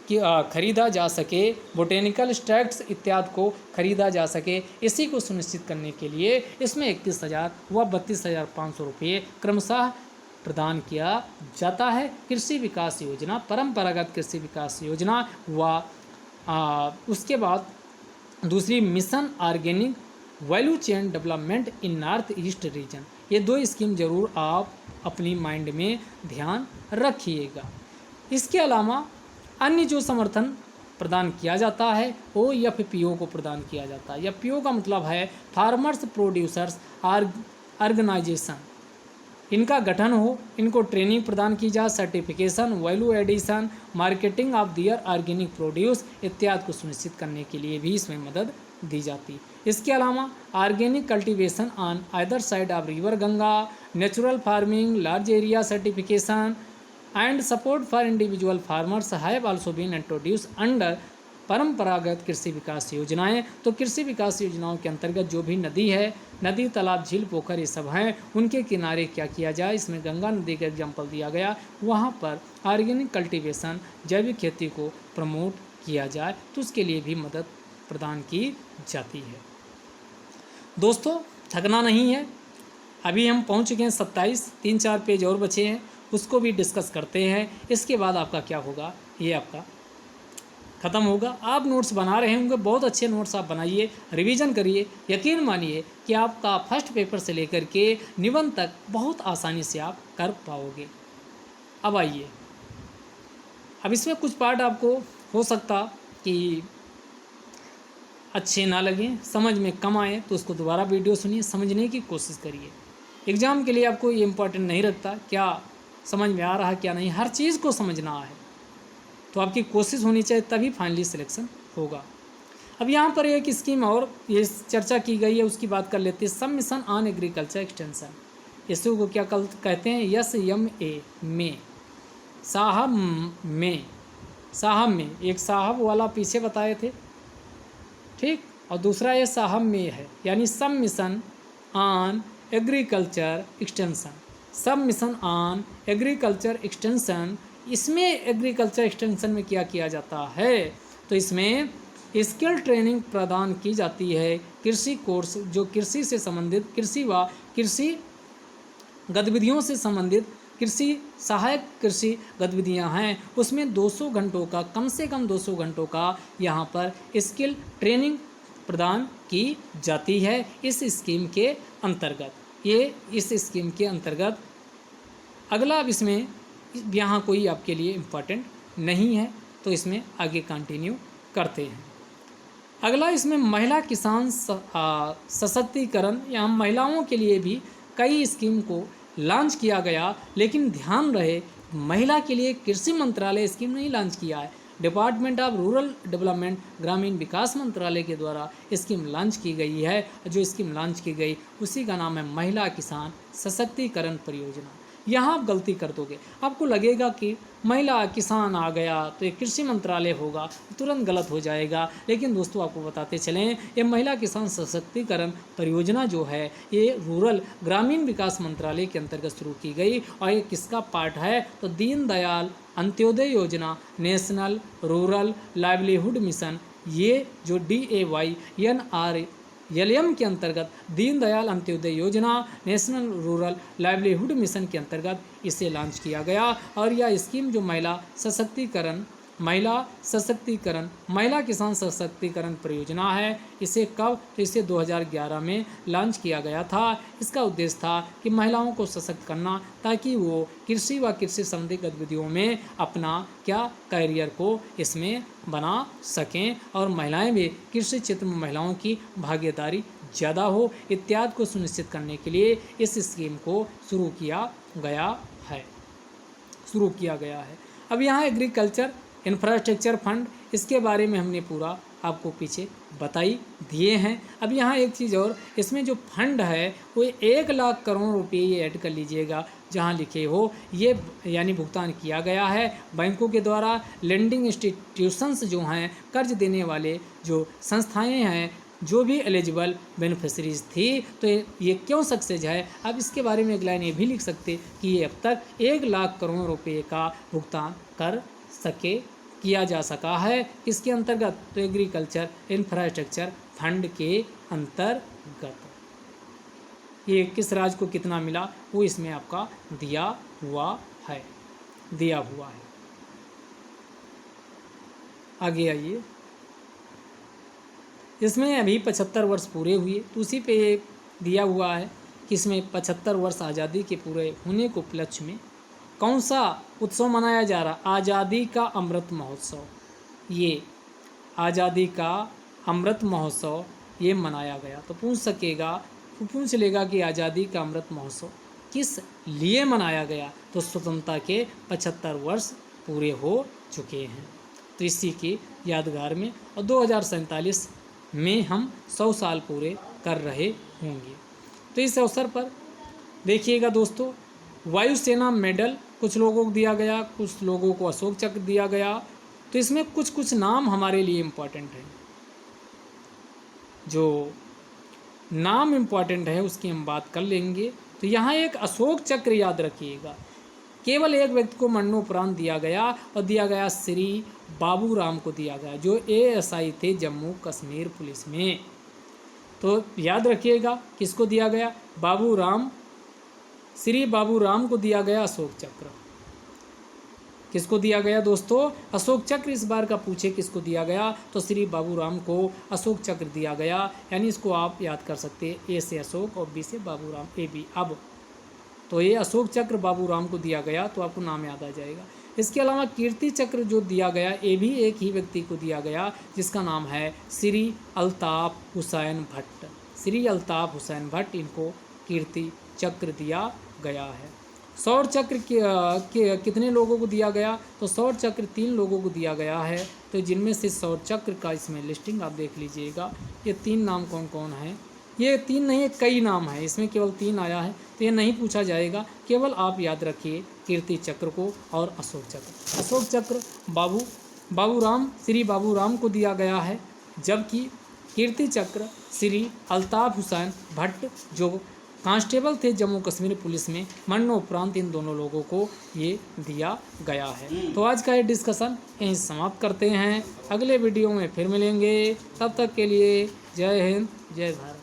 खरीदा जा सके, बोटेनिकल एक्सट्रैक्ट्स इत्यादि को खरीदा जा सके, इसी को सुनिश्चित करने के लिए इसमें 31,000 व 32,500 रुपये क्रमशः प्रदान किया जाता है। कृषि विकास योजना, परंपरागत कृषि विकास योजना व उसके बाद दूसरी mission organic value chain development in north east region. ये 2 स्कीम जरूर आप अपनी माइंड में ध्यान रखिएगा। इसके अलावा अन्य जो समर्थन प्रदान किया जाता है वो एफपीओ को प्रदान किया जाता है। एफपीओ का मतलब है फार्मर्स प्रोड्यूसर्स ऑर्गेनाइजेशन। इनका गठन हो, इनको ट्रेनिंग प्रदान की जा, certification, value addition, marketing of their organic produce इत्यादि को सुनिश्चित करने के लिए भी इसमें मदद दी जाती। इसके अलावा organic cultivation on either side of river Ganga, natural farming, large area certification and support for individual farmers have also been introduce under Paramparagat Krishi विकास योजनाएं। तो कृषि विकास योजनाओं के अंतर्गत जो भी नदी है, नदी, तालाब, झील, पोखर ये सब हैं, उनके किनारे क्या किया जाए, इसमें गंगा नदी का एग्जाम्पल दिया गया, वहाँ पर ऑर्गेनिक कल्टीवेशन, जैविक खेती को प्रमोट किया जाए, तो उसके लिए भी मदद प्रदान की जाती है। दोस्तों थकना नहीं है, अभी हम पहुँच चुके हैं 27, 3-4 पेज और बचे हैं, उसको भी डिस्कस करते हैं। इसके बाद आपका क्या होगा, ये आपका ख़त्म होगा। आप नोट्स बना रहे होंगे, बहुत अच्छे नोट्स आप बनाइए, रिवीजन करिए। यकीन मानिए कि आपका फर्स्ट पेपर से लेकर के निबंध तक बहुत आसानी से आप कर पाओगे। अब आइए, अब इसमें कुछ पार्ट आपको हो सकता कि अच्छे ना लगें, समझ में कम आए, तो उसको दोबारा वीडियो सुनिए, समझने की कोशिश करिए। एग्ज़ाम के लिए आपको ये इम्पोर्टेंट नहीं रखता क्या समझ में आ रहा है क्या नहीं, हर चीज़ को समझना है, तो आपकी कोशिश होनी चाहिए, तभी फाइनली सिलेक्शन होगा। अब यहाँ पर एक स्कीम और ये चर्चा की गई है, उसकी बात कर लेते हैं। सब मिशन ऑन एग्रीकल्चर एक्सटेंशन, इसको को क्या कहते हैं, SMA में, साहब में एक साहब वाला पीछे बताए थे, ठीक, और दूसरा ये साहब में है, यानी सब मिशन ऑन एग्रीकल्चर एक्सटेंशन। सब मिशन ऑन एग्रीकल्चर एक्सटेंशन, इसमें एग्रीकल्चर एक्सटेंशन में क्या किया जाता है, तो इसमें स्किल ट्रेनिंग प्रदान की जाती है। कृषि कोर्स जो कृषि से संबंधित, कृषि व कृषि गतिविधियों से संबंधित कृषि सहायक कृषि गतिविधियां हैं, उसमें 200 घंटों का, कम से कम 200 घंटों का यहाँ पर स्किल ट्रेनिंग प्रदान की जाती है इस स्कीम के अंतर्गत। ये इस स्कीम के अंतर्गत। अगला, अब इसमें यहाँ कोई आपके लिए इम्पोर्टेंट नहीं है, तो इसमें आगे कंटिन्यू करते हैं। अगला, इसमें महिला किसान सशक्तिकरण, यहाँ महिलाओं के लिए भी कई स्कीम को लॉन्च किया गया, लेकिन ध्यान रहे महिला के लिए कृषि मंत्रालय स्कीम नहीं लॉन्च किया है, डिपार्टमेंट ऑफ रूरल डेवलपमेंट, ग्रामीण विकास मंत्रालय के द्वारा स्कीम लॉन्च की गई है। जो स्कीम लॉन्च की गई उसी का नाम है महिला किसान सशक्तिकरण परियोजना। यहाँ आप गलती कर दोगे, आपको लगेगा कि महिला किसान आ गया तो ये कृषि मंत्रालय होगा, तुरंत गलत हो जाएगा। लेकिन दोस्तों आपको बताते चलें, ये महिला किसान सशक्तिकरण परियोजना जो है ये रूरल ग्रामीण विकास मंत्रालय के अंतर्गत शुरू की गई, और ये किसका पार्ट है, तो दीनदयाल अंत्योदय योजना, नेशनल रूरल लाइवलीहुड मिशन, ये जो DAYNRLM के अंतर्गत दीनदयाल अंत्योदय योजना, नेशनल रूरल लाइवलीहुड मिशन के अंतर्गत इसे लॉन्च किया गया। और यह स्कीम जो महिला किसान सशक्तिकरण परियोजना है, इसे कब, तो इसे 2011 में लॉन्च किया गया था। इसका उद्देश्य था कि महिलाओं को सशक्त करना, ताकि वो कृषि व कृषि संबंधी गतिविधियों में अपना क्या करियर को इसमें बना सकें, और महिलाएं भी कृषि क्षेत्र में महिलाओं की भागीदारी ज़्यादा हो, इत्यादि को सुनिश्चित करने के लिए इस स्कीम को शुरू किया गया है। अब यहाँ एग्रीकल्चर इंफ्रास्ट्रक्चर फंड, इसके बारे में हमने पूरा आपको पीछे बताई दिए हैं। अब यहाँ एक चीज़ और, इसमें जो फंड है वो 1 लाख करोड़ रुपये ये ऐड कर लीजिएगा, जहाँ लिखे हो ये, यानी भुगतान किया गया है बैंकों के द्वारा। लेंडिंग इंस्टीट्यूशंस जो हैं, कर्ज देने वाले जो संस्थाएं हैं, जो भी एलिजिबल बेनिफिशरीज थी, तो ये क्यों सक्सेस है। अब इसके बारे में एक लाइन ये भी लिख सकते कि ये अब तक 1 लाख करोड़ रुपये का भुगतान कर किया जा सका है। इसके अंतर्गत तो एग्रीकल्चर इंफ्रास्ट्रक्चर फंड के अंतर्गत। ये किस राज्य को कितना मिला वो इसमें आपका दिया हुआ है। आगे आइए, इसमें अभी 75 वर्ष पूरे हुए, तो उसी पे दिया हुआ है कि इसमें 75 वर्ष आज़ादी के पूरे होने को उपलक्ष्य में कौन सा उत्सव मनाया जा रहा। आज़ादी का अमृत महोत्सव। ये आज़ादी का अमृत महोत्सव ये मनाया गया। तो पूछ लेगा कि आज़ादी का अमृत महोत्सव किस लिए मनाया गया, तो स्वतंत्रता के 75 वर्ष पूरे हो चुके हैं, तो इसी की यादगार में। और 2047 में हम 100 साल पूरे कर रहे होंगे। तो इस अवसर पर देखिएगा दोस्तों, वायुसेना मेडल कुछ लोगों को दिया गया, कुछ लोगों को अशोक चक्र दिया गया। तो इसमें कुछ नाम हमारे लिए इम्पोर्टेंट हैं। जो नाम इम्पोर्टेंट है उसकी हम बात कर लेंगे। तो यहाँ एक अशोक चक्र याद रखिएगा, केवल एक व्यक्ति को मरणोपरांत दिया गया, और दिया गया श्री बाबू राम को दिया गया, जो ASI थे जम्मू कश्मीर पुलिस में। तो याद रखिएगा किसको दिया गया, बाबू राम, श्री बाबू राम को दिया गया अशोक चक्र। किसको दिया गया दोस्तों, अशोक चक्र। इस बार का पूछे किसको दिया गया, तो श्री बाबू राम को अशोक चक्र दिया गया। यानी इसको आप याद कर सकते हैं, A से अशोक और B से बाबू राम, AB। अब तो ये अशोक चक्र बाबू राम को दिया गया, तो आपको नाम याद आ जाएगा। इसके अलावा कीर्ति चक्र जो दिया गया, ये भी एक ही व्यक्ति को दिया गया, जिसका नाम है श्री अल्ताफ हुसैन भट्ट। श्री अल्ताफ हुसैन भट्ट, इनको कीर्ति चक्र दिया गया है। सौर चक्र के कितने लोगों को दिया गया, तो सौर चक्र 3 लोगों को दिया गया है। तो जिनमें से सौर चक्र का इसमें लिस्टिंग आप देख लीजिएगा। ये 3 नाम कौन कौन है, ये 3 नहीं, कई नाम है, इसमें केवल 3 आया है, तो ये नहीं पूछा जाएगा। केवल आप याद रखिए कीर्ति चक्र को और अशोक चक्र। अशोक चक्र बाबू राम, श्री बाबू राम को दिया गया है, जबकि कीर्ति चक्र श्री अल्ताफ हुसैन भट्ट जो कांस्टेबल थे जम्मू कश्मीर पुलिस में, मरणोपरांत इन दोनों लोगों को ये दिया गया है। तो आज का ये डिस्कशन यहीं समाप्त करते हैं, अगले वीडियो में फिर मिलेंगे। तब तक के लिए जय हिंद, जय भारत।